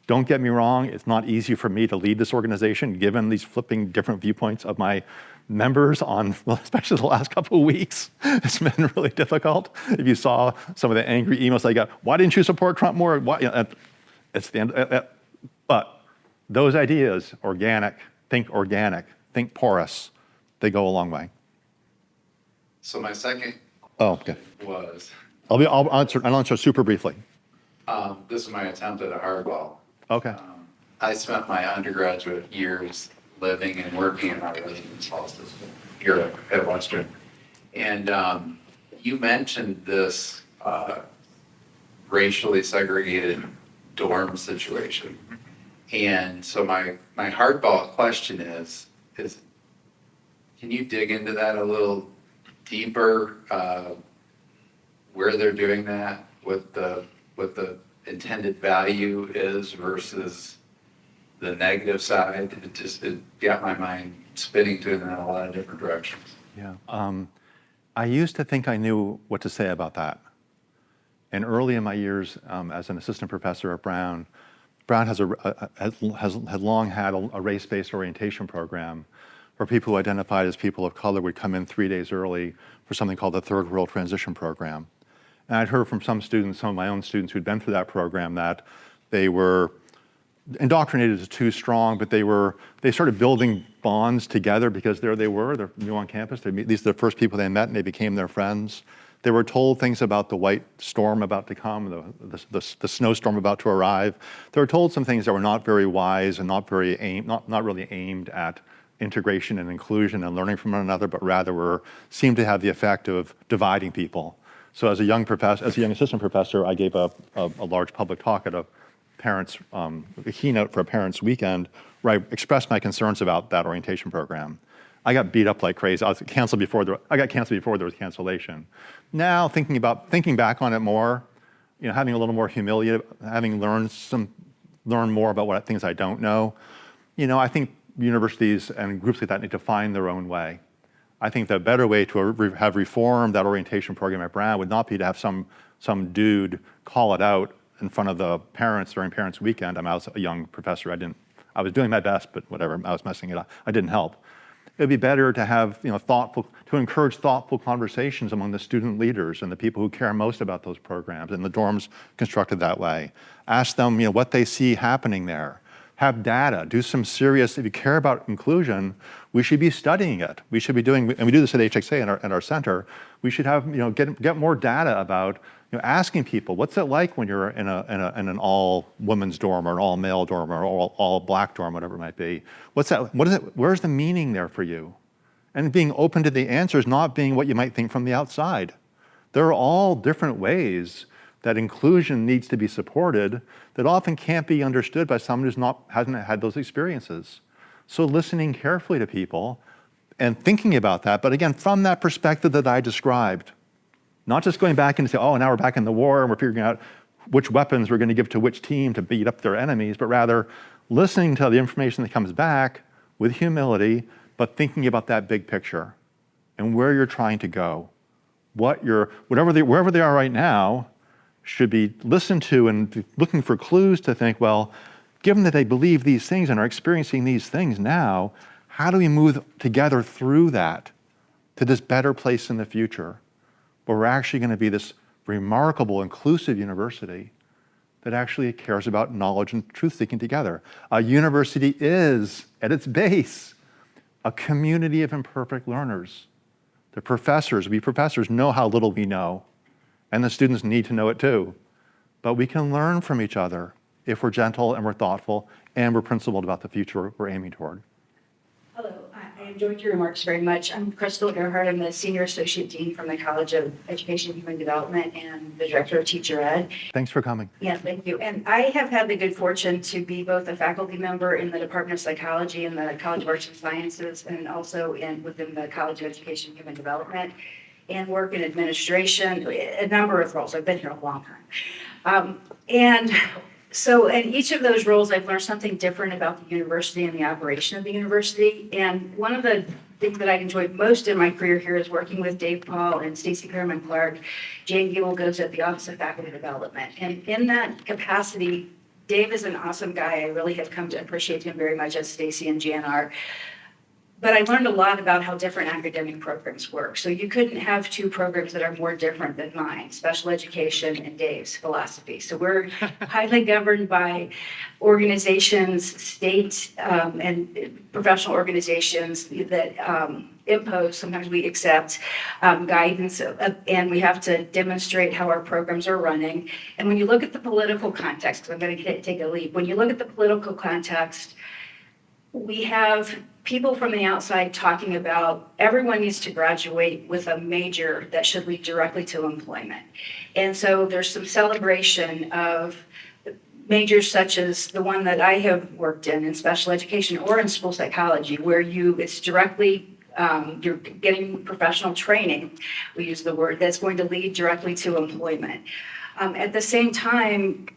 [SPEAKER 14] Don't get me wrong, it's not easy for me to lead this organization given these flipping different viewpoints of my members especially the last couple of weeks. It's been really difficult. If you saw some of the angry emails I got, why didn't you support Trump more? It's the end. But those ideas, organic, think porous, they go a long way.
[SPEAKER 17] So my second
[SPEAKER 14] okay.
[SPEAKER 17] was,
[SPEAKER 14] I'll answer super briefly.
[SPEAKER 17] this is my attempt at a hardball.
[SPEAKER 14] Okay.
[SPEAKER 17] I spent my undergraduate years living and working in our residence hall system here at Western. And you mentioned this racially segregated dorm situation. And so my hardball question is can you dig into that a little deeper, where they're doing that, what the intended value is versus the negative side? It got my mind spinning to in a lot of different directions.
[SPEAKER 14] Yeah. I used to think I knew what to say about that. And early in my years as an assistant professor at Brown has long had a race-based orientation program where people who identified as people of color would come in 3 days early for something called the Third World Transition Program. And I'd heard from some of my own students who'd been through that program, that they were indoctrinated is too strong, but they started building bonds together because they're new on campus. These are the first people they met and they became their friends. They were told things about the white storm about to come, the snowstorm about to arrive. They were told some things that were not very wise and not really aimed at integration and inclusion and learning from one another, but rather seemed to have the effect of dividing people. So as a young assistant professor, I gave a large public talk at a keynote for a parents' weekend where I expressed my concerns about that orientation program. I got beat up like crazy. I got canceled before there was cancellation. Now thinking back on it more, having a little more humility, having learned more about what things I don't know, I think universities and groups like that need to find their own way. I think the better way to have reformed that orientation program at Brown would not be to have some dude call it out in front of the parents during Parents' Weekend. I was a young professor. I was doing my best, but whatever, I was messing it up. I didn't help. It would be better to have, to encourage thoughtful conversations among the student leaders and the people who care most about those programs, and the dorms constructed that way. Ask them, what they see happening there. Have data, do some serious, if you care about inclusion, we should be studying it. We should be doing, and we do this at HXA in our center, we should have, get more data about, asking people, what's it like when you're in an all women's dorm or an all male dorm or all black dorm, whatever it might be. What's that, what is it, where's the meaning there for you? And being open to the answers, not being what you might think from the outside. There are all different ways that inclusion needs to be supported that often can't be understood by someone who hasn't had those experiences. So listening carefully to people and thinking about that, but again, from that perspective that I described, not just going back and say, oh, now we're back in the war and we're figuring out which weapons we're going to give to which team to beat up their enemies, but rather listening to the information that comes back with humility, but thinking about that big picture and where you're trying to go. Wherever they are right now should be listened to and looking for clues to think, well, given that they believe these things and are experiencing these things now, how do we move together through that to this better place in the future where we're actually going to be this remarkable, inclusive university that actually cares about knowledge and truth-seeking together. A university is, at its base, a community of imperfect learners. The professors, we professors know how little we know, and the students need to know it too. But we can learn from each other if we're gentle and we're thoughtful and we're principled about the future we're aiming toward.
[SPEAKER 18] Hello, I enjoyed your remarks very much. I'm Crystal Earhart. I'm the Senior Associate Dean from the College of Education and Human Development and the Director of Teacher Ed.
[SPEAKER 14] Thanks for coming.
[SPEAKER 18] Yeah, thank you. And I have had the good fortune to be both a faculty member in the Department of Psychology in the College of Arts and Sciences and also within the College of Education and Human Development and work in administration, a number of roles. I've been here a long time. So in each of those roles, I've learned something different about the university and the operation of the university. And one of the things that I enjoyed most in my career here is working with Dave Paul and Stacy Kerman Clark. Jane Giebel goes at the Office of Faculty Development. And in that capacity, Dave is an awesome guy. I really have come to appreciate him very much, as Stacy and Jan are. But I learned a lot about how different academic programs work. So you couldn't have two programs that are more different than mine, special education and Dave's philosophy. So we're highly governed by organizations, state and professional organizations that impose, sometimes we accept guidance, and we have to demonstrate how our programs are running. And when you look at the political context, because I'm going to take a leap, when you look at the political context, we have people from the outside talking about everyone needs to graduate with a major that should lead directly to employment. And so there's some celebration of majors such as the one that I have worked in special education or in school psychology, where it's directly, you're getting professional training, we use the word, that's going to lead directly to employment. At the same time,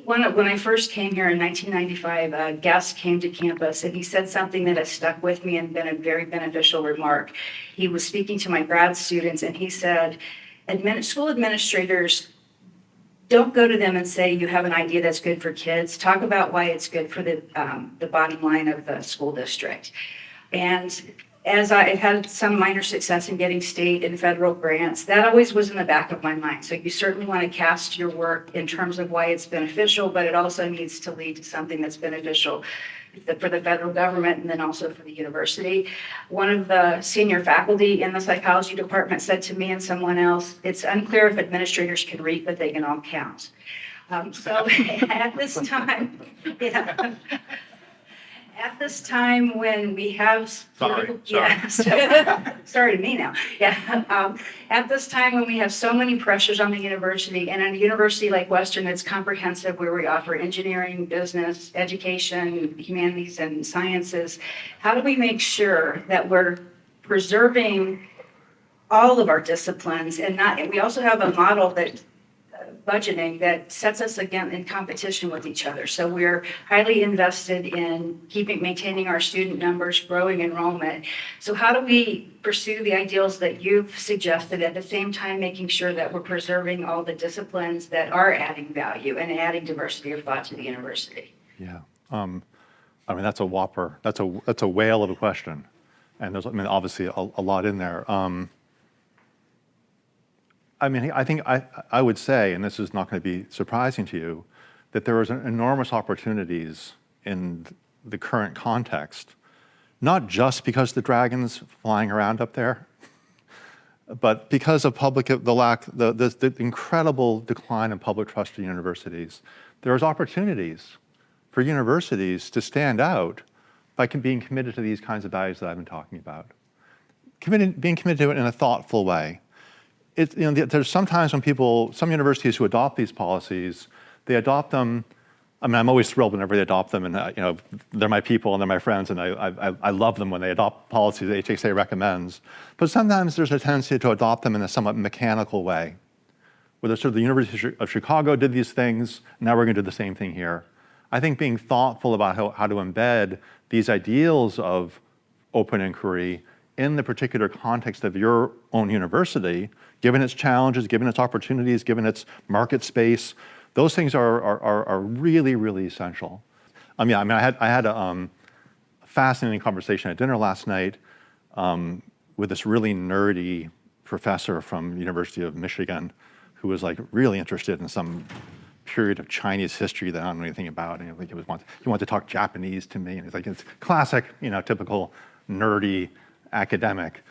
[SPEAKER 18] when I first came here in 1995, a guest came to campus and he said something that has stuck with me and been a very beneficial remark. He was speaking to my grad students and he said, school administrators, don't go to them and say you have an idea that's good for kids. Talk about why it's good for the bottom line of the school district. And as I had some minor success in getting state and federal grants, that always was in the back of my mind. So you certainly want to cast your work in terms of why it's beneficial, but it also needs to lead to something that's beneficial for the federal government and then also for the university. One of the senior faculty in the psychology department said to me and someone else, it's unclear if administrators can read, but they can all count. So at this time, at this time when we have sorry to me now. At this time when we have so many pressures on the university, and in a university like Western that's comprehensive, where we offer engineering, business, education, humanities, and sciences, how do we make sure that we're preserving all of our disciplines and we also have a model that budgeting that sets us again in competition with each other. So we're highly invested in maintaining our student numbers, growing enrollment. So how do we pursue the ideals that you've suggested at the same time making sure that we're preserving all the disciplines that are adding value and adding diversity of thought to the university?
[SPEAKER 14] Yeah, I mean, that's a whopper. That's a whale of a question. And there's, obviously a lot in there. I think I would say, and this is not going to be surprising to you, that there is enormous opportunities in the current context, not just because the dragon's flying around up there, but because of the incredible decline in public trust in universities. There's opportunities for universities to stand out by being committed to these kinds of values that I've been talking about. Being committed to it in a thoughtful way. There's sometimes when some universities who adopt these policies, they adopt them. I'm always thrilled whenever they adopt them, and they're my people and they're my friends, and I love them when they adopt policies that HXA recommends. But sometimes there's a tendency to adopt them in a somewhat mechanical way, where the sort of the University of Chicago did these things, now we're going to do the same thing here. I think being thoughtful about how to embed these ideals of open inquiry in the particular context of your own university, given its challenges, given its opportunities, given its market space, those things are really, really essential. I had a fascinating conversation at dinner last night with this really nerdy professor from University of Michigan who was like really interested in some period of Chinese history that I don't know anything about. And he wanted to talk Japanese to me. And he's like, it's classic, typical nerdy academic.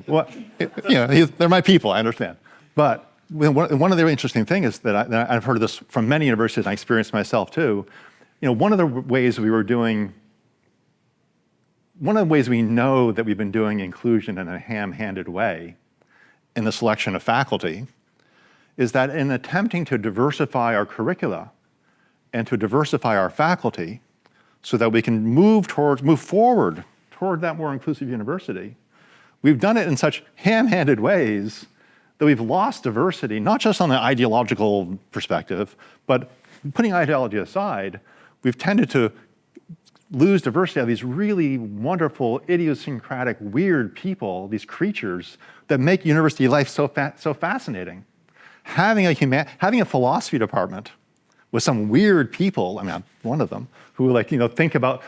[SPEAKER 14] They're my people, I understand. But one of the interesting things is that I've heard of this from many universities, and I experienced myself too. One of the ways we know that we've been doing inclusion in a ham-handed way in the selection of faculty is that in attempting to diversify our curricula and to diversify our faculty so that we can move forward toward that more inclusive university, we've done it in such ham-handed ways that we've lost diversity, not just on the ideological perspective, but putting ideology aside, we've tended to lose diversity of these really wonderful, idiosyncratic, weird people, these creatures that make university life so fascinating. Having a philosophy department with some weird people, I'm one of them, who think about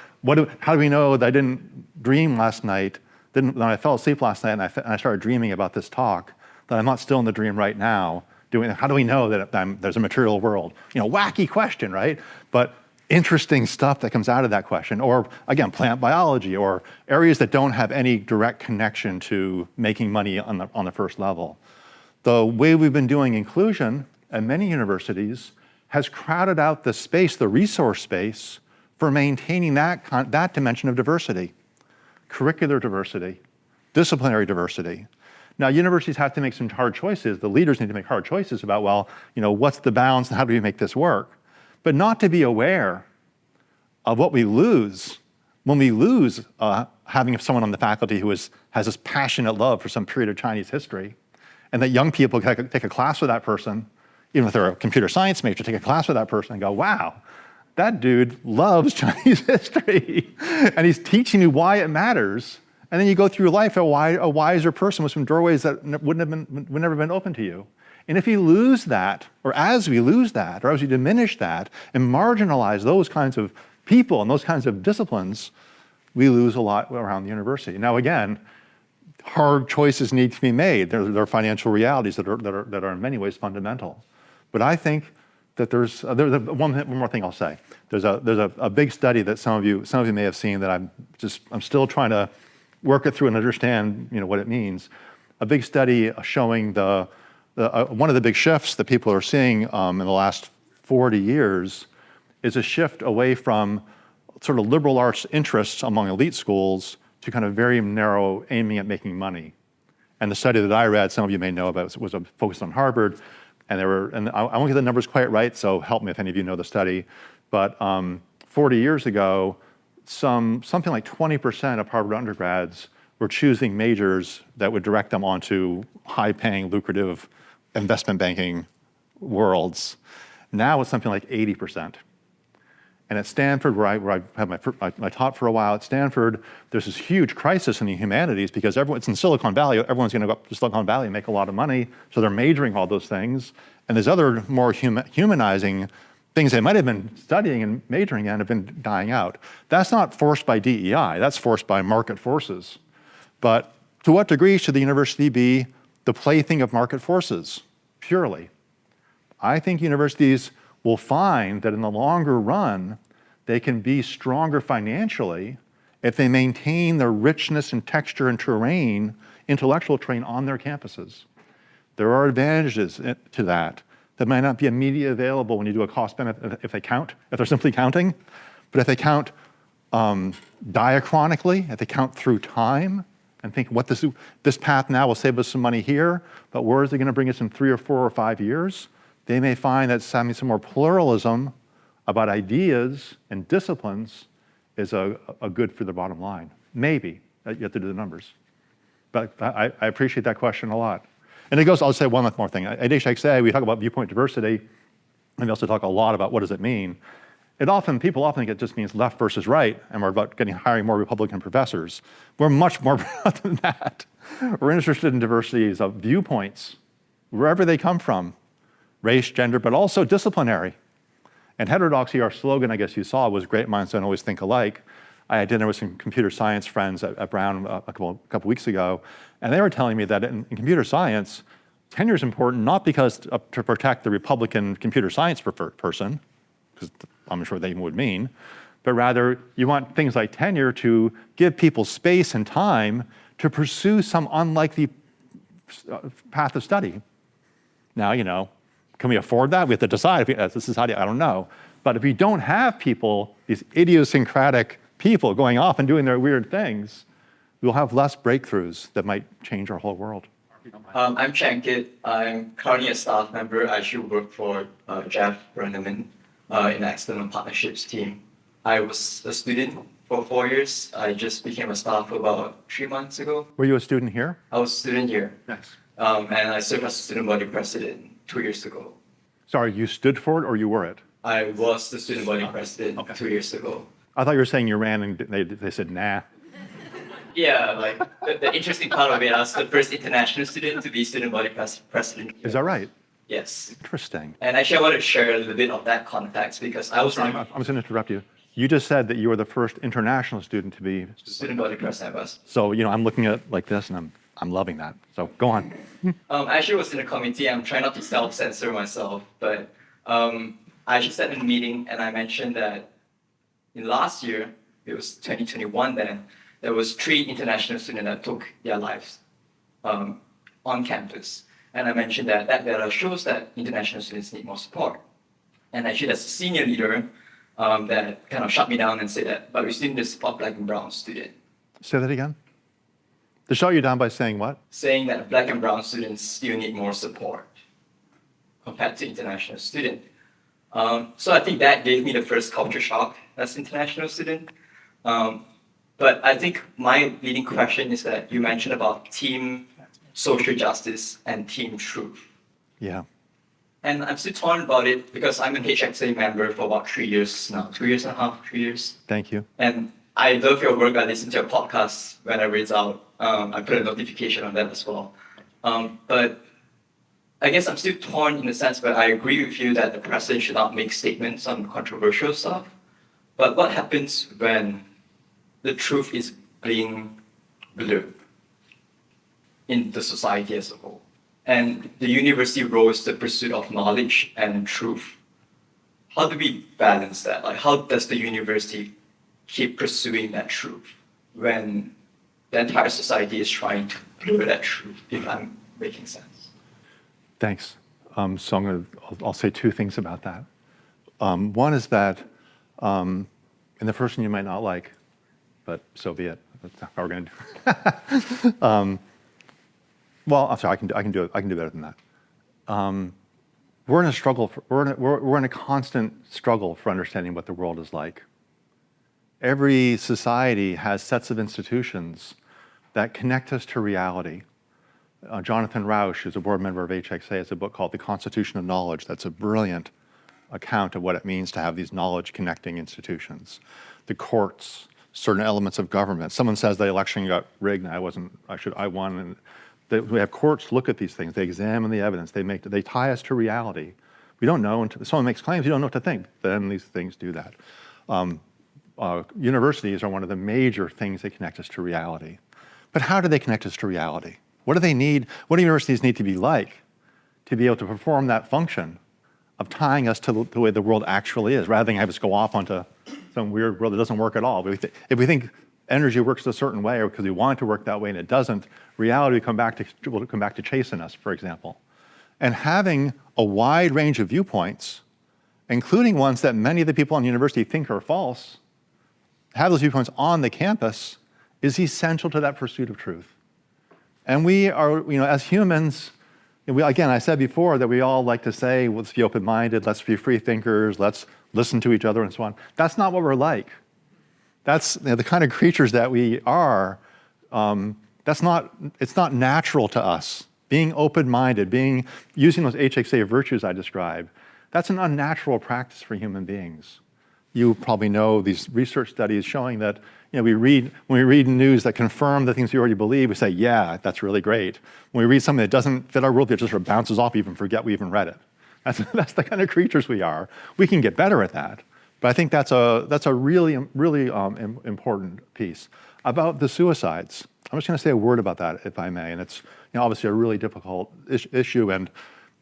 [SPEAKER 14] how do we know that I didn't dream last night, when I fell asleep last night and I started dreaming about this talk, that I'm not still in the dream right now. How do we know that there's a material world? Wacky question, right? But interesting stuff that comes out of that question. Or again, plant biology or areas that don't have any direct connection to making money on the first level. The way we've been doing inclusion at many universities has crowded out the space, the resource space, for maintaining that dimension of diversity, curricular diversity, disciplinary diversity. Now, universities have to make some hard choices. The leaders need to make hard choices about, what's the balance and how do we make this work? But not to be aware of what we lose when we lose having someone on the faculty who has this passionate love for some period of Chinese history, and that young people can take a class with that person, even if they're a computer science major, take a class with that person and go, wow, that dude loves Chinese history, and he's teaching you why it matters. And then you go through life a wiser person with some doorways that would never have been open to you. And if you lose that, or as we lose that, or as we diminish that, and marginalize those kinds of people and those kinds of disciplines, we lose a lot around the university. Now again, hard choices need to be made. There are financial realities that are in many ways fundamental. But I think that there's one more thing I'll say. There's a big study that some of you may have seen that I'm still trying to work it through and understand what it means. A big study showing one of the big shifts that people are seeing in the last 40 years is a shift away from sort of liberal arts interests among elite schools to kind of very narrow aiming at making money. And the study that I read, some of you may know about, was focused on Harvard, and I won't get the numbers quite right, so help me if any of you know the study, but 40 years ago, something like 20% of Harvard undergrads were choosing majors that would direct them onto high-paying, lucrative investment banking worlds. Now it's something like 80%. And at Stanford, where I had my taught for a while at Stanford, there's this huge crisis in the humanities because it's in Silicon Valley. Everyone's going to go up to Silicon Valley and make a lot of money, so they're majoring all those things. And there's other more humanizing things they might have been studying and majoring in have been dying out. That's not forced by DEI. That's forced by market forces. But to what degree should the university be the plaything of market forces, purely? I think universities will find that in the longer run, they can be stronger financially if they maintain their richness and texture and terrain, intellectual terrain on their campuses. There are advantages to that might not be immediately available when you do a cost benefit if they're simply counting, but if they count diachronically, if they count through time and think what this path now will save us some money here, but where is it going to bring us in 3 or 4 or 5 years? They may find that having some more pluralism about ideas and disciplines is a good for the bottom line. Maybe. You have to do the numbers. But I appreciate that question a lot. And it goes, I'll say one more thing. At HXA, we talk about viewpoint diversity, and we also talk a lot about what does it mean. People often think it just means left versus right, and we're about hiring more Republican professors. We're much more broad than that. We're interested in diversities of viewpoints, wherever they come from, race, gender, but also disciplinary. And heterodoxy, our slogan, I guess you saw, was great minds don't always think alike. I had dinner with some computer science friends at Brown a couple weeks ago, and they were telling me that in computer science, tenure is important not because to protect the Republican computer science person, because I'm sure they would mean, but rather you want things like tenure to give people space and time to pursue some unlikely path of study. Now, can we afford that? We have to decide if this is how I don't know. But if you don't have people, these idiosyncratic people going off and doing their weird things, we'll have less breakthroughs that might change our whole world.
[SPEAKER 19] I'm Chankit. I'm currently a staff member. I actually work for Jeff Brenneman in the External Partnerships team. I was a student for 4 years. I just became a staff about 3 months ago.
[SPEAKER 14] Were you a student here?
[SPEAKER 19] I was a student here.
[SPEAKER 14] Nice.
[SPEAKER 19] And I served as student body president 2 years ago.
[SPEAKER 14] Sorry, you stood for it or you were it?
[SPEAKER 19] I was the student body president 2 years ago.
[SPEAKER 14] I thought you were saying you ran and they said, nah.
[SPEAKER 19] Yeah, like the interesting part of it, I was the first international student to be student body president.
[SPEAKER 14] Is that right?
[SPEAKER 19] Yes.
[SPEAKER 14] Interesting.
[SPEAKER 19] And actually, I want to share a little bit of that context because I was
[SPEAKER 14] I'm just going to interrupt you. You just said that you were the first international student to be
[SPEAKER 19] student body president.
[SPEAKER 14] So, I'm looking at it like this and I'm loving that. So go on.
[SPEAKER 19] I actually was in a committee. I'm trying not to self-censor myself, but I actually sat in a meeting and I mentioned that in last year, it was 2021 then, there was 3 international students that took their lives on campus. And I mentioned that data shows that international students need more support. And actually, as a senior leader, that kind of shut me down and said that, but we still need to support Black and Brown students.
[SPEAKER 14] Say that again. To shut you down by saying what?
[SPEAKER 19] Saying that Black and Brown students still need more support compared to international students. So I think that gave me the first culture shock as an international student. But I think my leading question is that you mentioned about team social justice and team truth.
[SPEAKER 14] Yeah.
[SPEAKER 19] And I'm still torn about it because I'm an HXA member for about 3 years now, 2 years and a half, 3 years.
[SPEAKER 14] Thank you.
[SPEAKER 19] And I love your work. I listen to your podcast whenever it's out. I put a notification on that as well. But I guess I'm still torn in the sense where I agree with you that the president should not make statements on controversial stuff. But what happens when the truth is being blurred in the society as a whole? And the university role is the pursuit of knowledge and truth. How do we balance that? Like, how does the university keep pursuing that truth when the entire society is trying to blur that truth, if I'm making sense?
[SPEAKER 14] Thanks. So I'll say 2 things about that. One is that, and the first one you might not like, but so be it. That's how we're going to do it. Well, I'm sorry. I can do better than that. We're in a struggle. We're in a constant struggle for understanding what the world is like. Every society has sets of institutions that connect us to reality. Jonathan Rauch, who's a board member of HXA, has a book called The Constitution of Knowledge. That's a brilliant account of what it means to have these knowledge-connecting institutions. The courts, certain elements of government. Someone says the election got rigged, and I won. And we have courts look at these things. They examine the evidence. They tie us to reality. We don't know until someone makes claims. You don't know what to think. Then these things do that. Universities are one of the major things that connect us to reality. But how do they connect us to reality? What do they need? What do universities need to be like to be able to perform that function of tying us to the way the world actually is, rather than have us go off onto some weird world that doesn't work at all? If we think energy works a certain way, or because we want it to work that way and it doesn't, reality will come back to chasing us, for example. And having a wide range of viewpoints, including ones that many of the people on the university think are false, have those viewpoints on the campus is essential to that pursuit of truth. And we are, as humans, again, I said before that we all like to say, let's be open-minded, let's be free thinkers, let's listen to each other and so on. That's not what we're like. That's the kind of creatures that we are. It's not natural to us being open-minded, using those HXA virtues I described, that's an unnatural practice for human beings. You probably know these research studies showing that when we read news that confirm the things we already believe, we say, yeah, that's really great. When we read something that doesn't fit our worldview, it just sort of bounces off, we even forget we even read it. That's the kind of creatures we are. We can get better at that, but I think that's a really important piece. About the suicides, I'm just going to say a word about that, if I may, and it's obviously a really difficult issue, and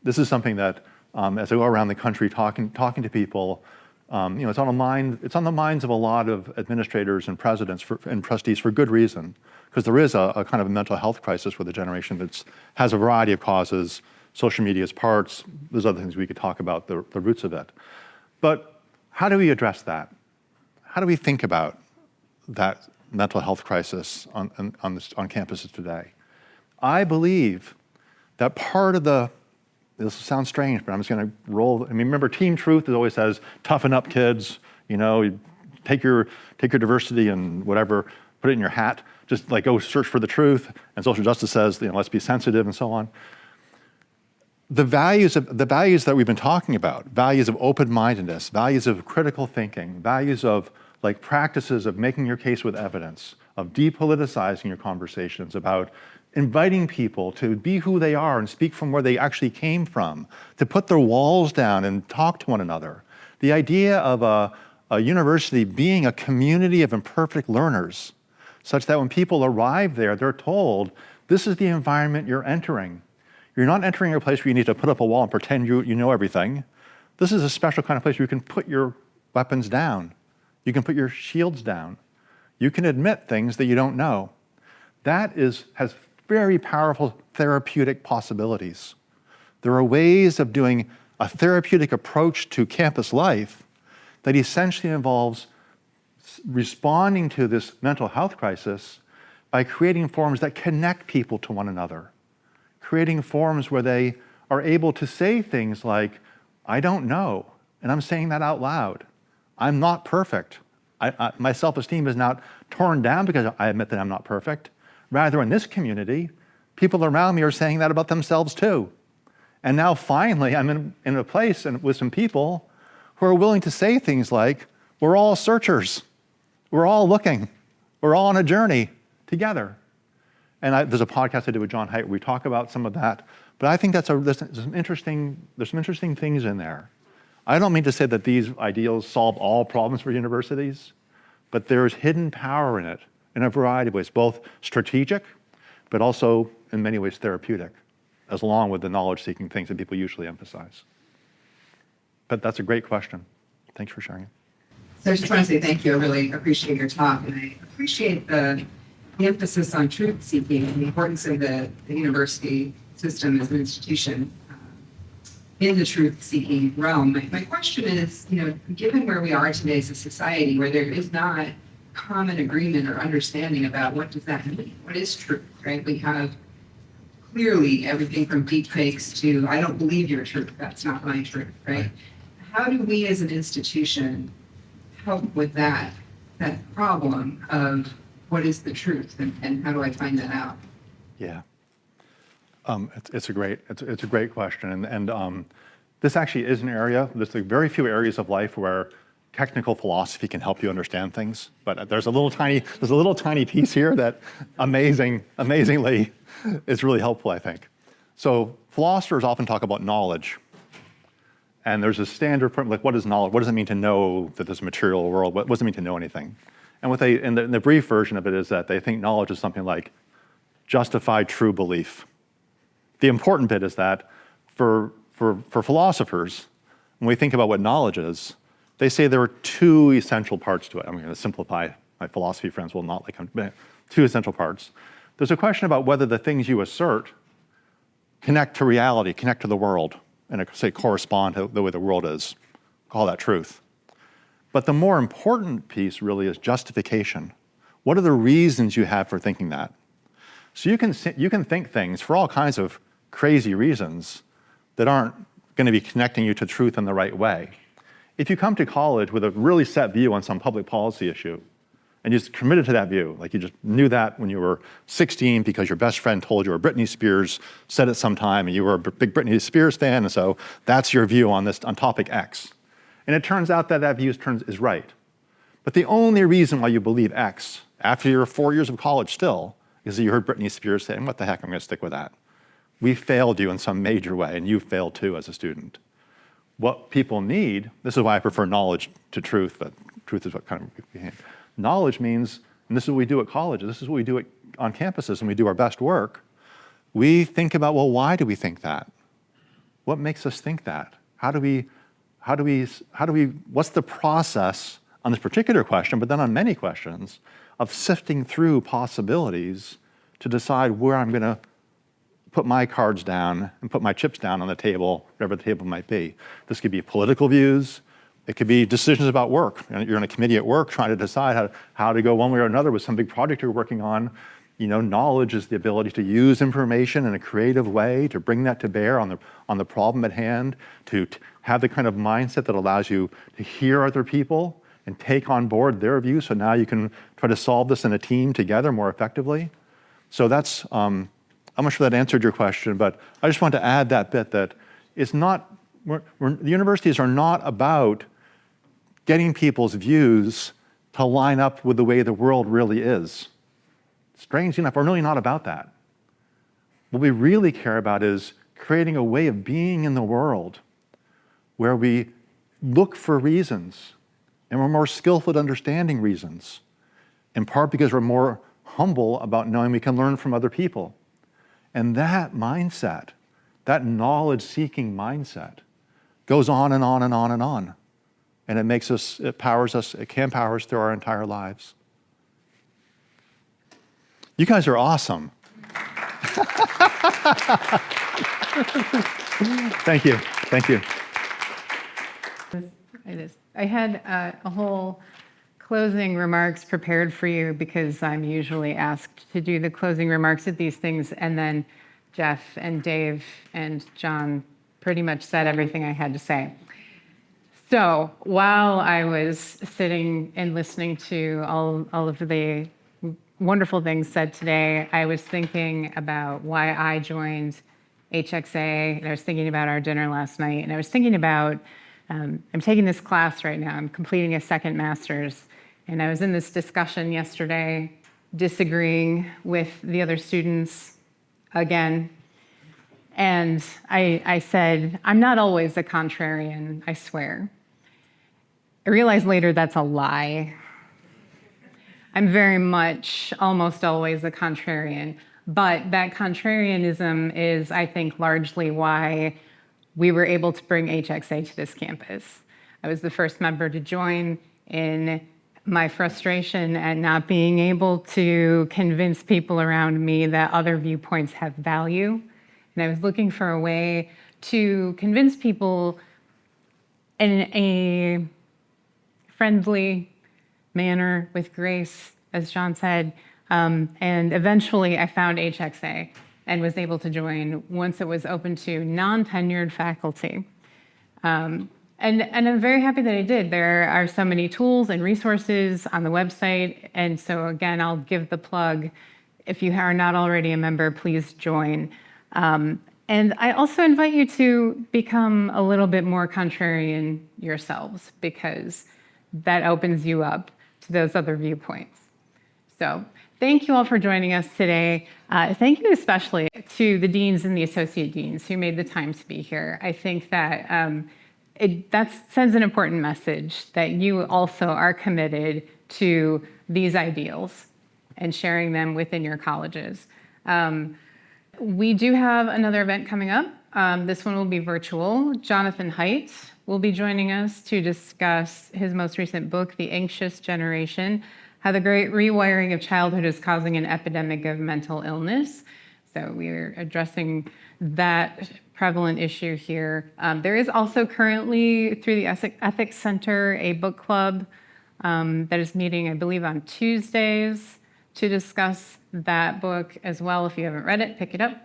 [SPEAKER 14] this is something that as I go around the country talking to people, it's on the minds of a lot of administrators and presidents and trustees for good reason, because there is a kind of a mental health crisis with the generation that has a variety of causes. Social media is parts. There's other things we could talk about, the roots of it. But how do we address that? How do we think about that mental health crisis on campuses today? I believe that part of this sounds strange, but I'm just going to roll. Remember, Team Truth always says, toughen up, kids. Take your diversity and whatever, put it in your hat. Just go search for the truth. And social justice says, let's be sensitive and so on. The values that we've been talking about, values of open-mindedness, values of critical thinking, values of practices of making your case with evidence, of depoliticizing your conversations, about inviting people to be who they are and speak from where they actually came from, to put their walls down and talk to one another. The idea of a university being a community of imperfect learners, such that when people arrive there, they're told, this is the environment you're entering. You're not entering a place where you need to put up a wall and pretend you know everything. This is a special kind of place where you can put your weapons down. You can put your shields down. You can admit things that you don't know. That has very powerful therapeutic possibilities. There are ways of doing a therapeutic approach to campus life that essentially involves responding to this mental health crisis by creating forums that connect people to one another, creating forums where they are able to say things like, I don't know, and I'm saying that out loud. I'm not perfect. My self-esteem is not torn down because I admit that I'm not perfect. Rather, in this community, people around me are saying that about themselves too. And now finally, I'm in a place with some people who are willing to say things like, we're all searchers. We're all looking. We're all on a journey together. And there's a podcast I did with John Haidt where we talk about some of that. But I think there's some interesting things in there. I don't mean to say that these ideals solve all problems for universities, but there's hidden power in it in a variety of ways, both strategic, but also in many ways therapeutic, as along with the knowledge-seeking things that people usually emphasize. But that's a great question. Thanks for sharing it.
[SPEAKER 20] So I just want to say thank you. I really appreciate your talk, and I appreciate the emphasis on truth-seeking and the importance of the university system as an institution in the truth-seeking realm. My question is, given where we are today as a society, where there is not common agreement or understanding about what does that mean? What is truth, right? We have clearly everything from deep fakes to, I don't believe your truth, that's not my truth, right? How do we as an institution help with that problem of what is the truth and how do I find that out?
[SPEAKER 14] Yeah. It's a great question, and this actually is an area. There's very few areas of life where technical philosophy can help you understand things, but there's a little tiny piece here that amazingly is really helpful, I think. So philosophers often talk about knowledge, and there's a standard like, what is knowledge? What does it mean to know that there's a material world? What does it mean to know anything? And the brief version of it is that they think knowledge is something like justified true belief. The important bit is that for philosophers, when we think about what knowledge is, they say there are two essential parts to it. I'm going to simplify. My philosophy friends will not like them, but two essential parts. There's a question about whether the things you assert connect to reality, connect to the world, and say correspond to the way the world is. Call that truth. But the more important piece really is justification. What are the reasons you have for thinking that? So you can think things for all kinds of crazy reasons that aren't going to be connecting you to truth in the right way. If you come to college with a really set view on some public policy issue, And you just committed to that view. Like you just knew that when you were 16 because your best friend told you, or Britney Spears said it sometime, and you were a big Britney Spears fan, and so that's your view on topic X. And it turns out that view is right. But the only reason why you believe X, after your 4 years of college still, is that you heard Britney Spears say, what the heck, I'm gonna stick with that. We failed you in some major way, and you failed too as a student. What people need, this is why I prefer knowledge to truth, but truth is what kind of became. Knowledge means, and this is what we do at colleges, this is what we do on campuses, and we do our best work. We think about, well, why do we think that? What makes us think that? What's the process on this particular question, but then on many questions, of sifting through possibilities to decide where I'm gonna put my cards down and put my chips down on the table, whatever the table might be. This could be political views. It could be decisions about work. You're in a committee at work trying to decide how to go one way or another with some big project you're working on. Knowledge is the ability to use information in a creative way, to bring that to bear on the problem at hand, to have the kind of mindset that allows you to hear other people and take on board their views, so now you can try to solve this in a team together more effectively. So that's, I'm not sure that answered your question, but I just want to add that bit that it's not, the universities are not about getting people's views to line up with the way the world really is. Strangely enough, we're really not about that. What we really care about is creating a way of being in the world where we look for reasons and we're more skillful at understanding reasons, in part because we're more humble about knowing we can learn from other people. And that mindset, that knowledge-seeking mindset, goes on and on and on and on. And it powers us, it can power us through our entire lives. You guys are awesome. Thank you, thank you.
[SPEAKER 21] I had a whole closing remarks prepared for you because I'm usually asked to do the closing remarks at these things, and then Jeff and Dave and John pretty much said everything I had to say. So while I was sitting and listening to all of the wonderful things said today, I was thinking about why I joined HXA, and I was thinking about our dinner last night, and I was thinking about, I'm taking this class right now, I'm completing a second master's, and I was in this discussion yesterday, disagreeing with the other students again, and I said, I'm not always a contrarian, I swear. I realized later that's a lie. I'm very much, almost always a contrarian, but that contrarianism is, I think, largely why we were able to bring HXA to this campus. I was the first member to join in my frustration at not being able to convince people around me that other viewpoints have value. And I was looking for a way to convince people in a friendly manner with grace, as John said. And eventually I found HXA and was able to join once it was open to non-tenured faculty. And I'm very happy that I did. There are so many tools and resources on the website. And so again, I'll give the plug. If you are not already a member, please join. And I also invite you to become a little bit more contrarian yourselves, because that opens you up to those other viewpoints. So thank you all for joining us today. Thank you especially to the deans and the associate deans who made the time to be here. I think that that sends an important message that you also are committed to these ideals and sharing them within your colleges. We do have another event coming up. This one will be virtual. Jonathan Haidt will be joining us to discuss his most recent book, The Anxious Generation: How the Great Rewiring of Childhood is Causing an Epidemic of Mental Illness. So we're addressing that prevalent issue here. There is also currently, through the Ethics Center, a book club that is meeting, I believe, on Tuesdays to discuss that book as well. If you haven't read it, pick it up.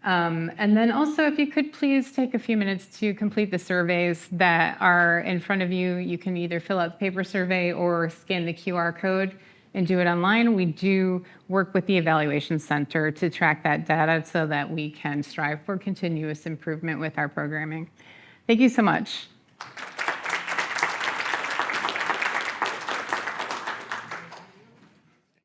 [SPEAKER 21] And then also, if you could please take a few minutes to complete the surveys that are in front of you. You can either fill out the paper survey or scan the QR code and do it online. We do work with the Evaluation Center to track that data so that we can strive for continuous improvement with our programming. Thank you so much.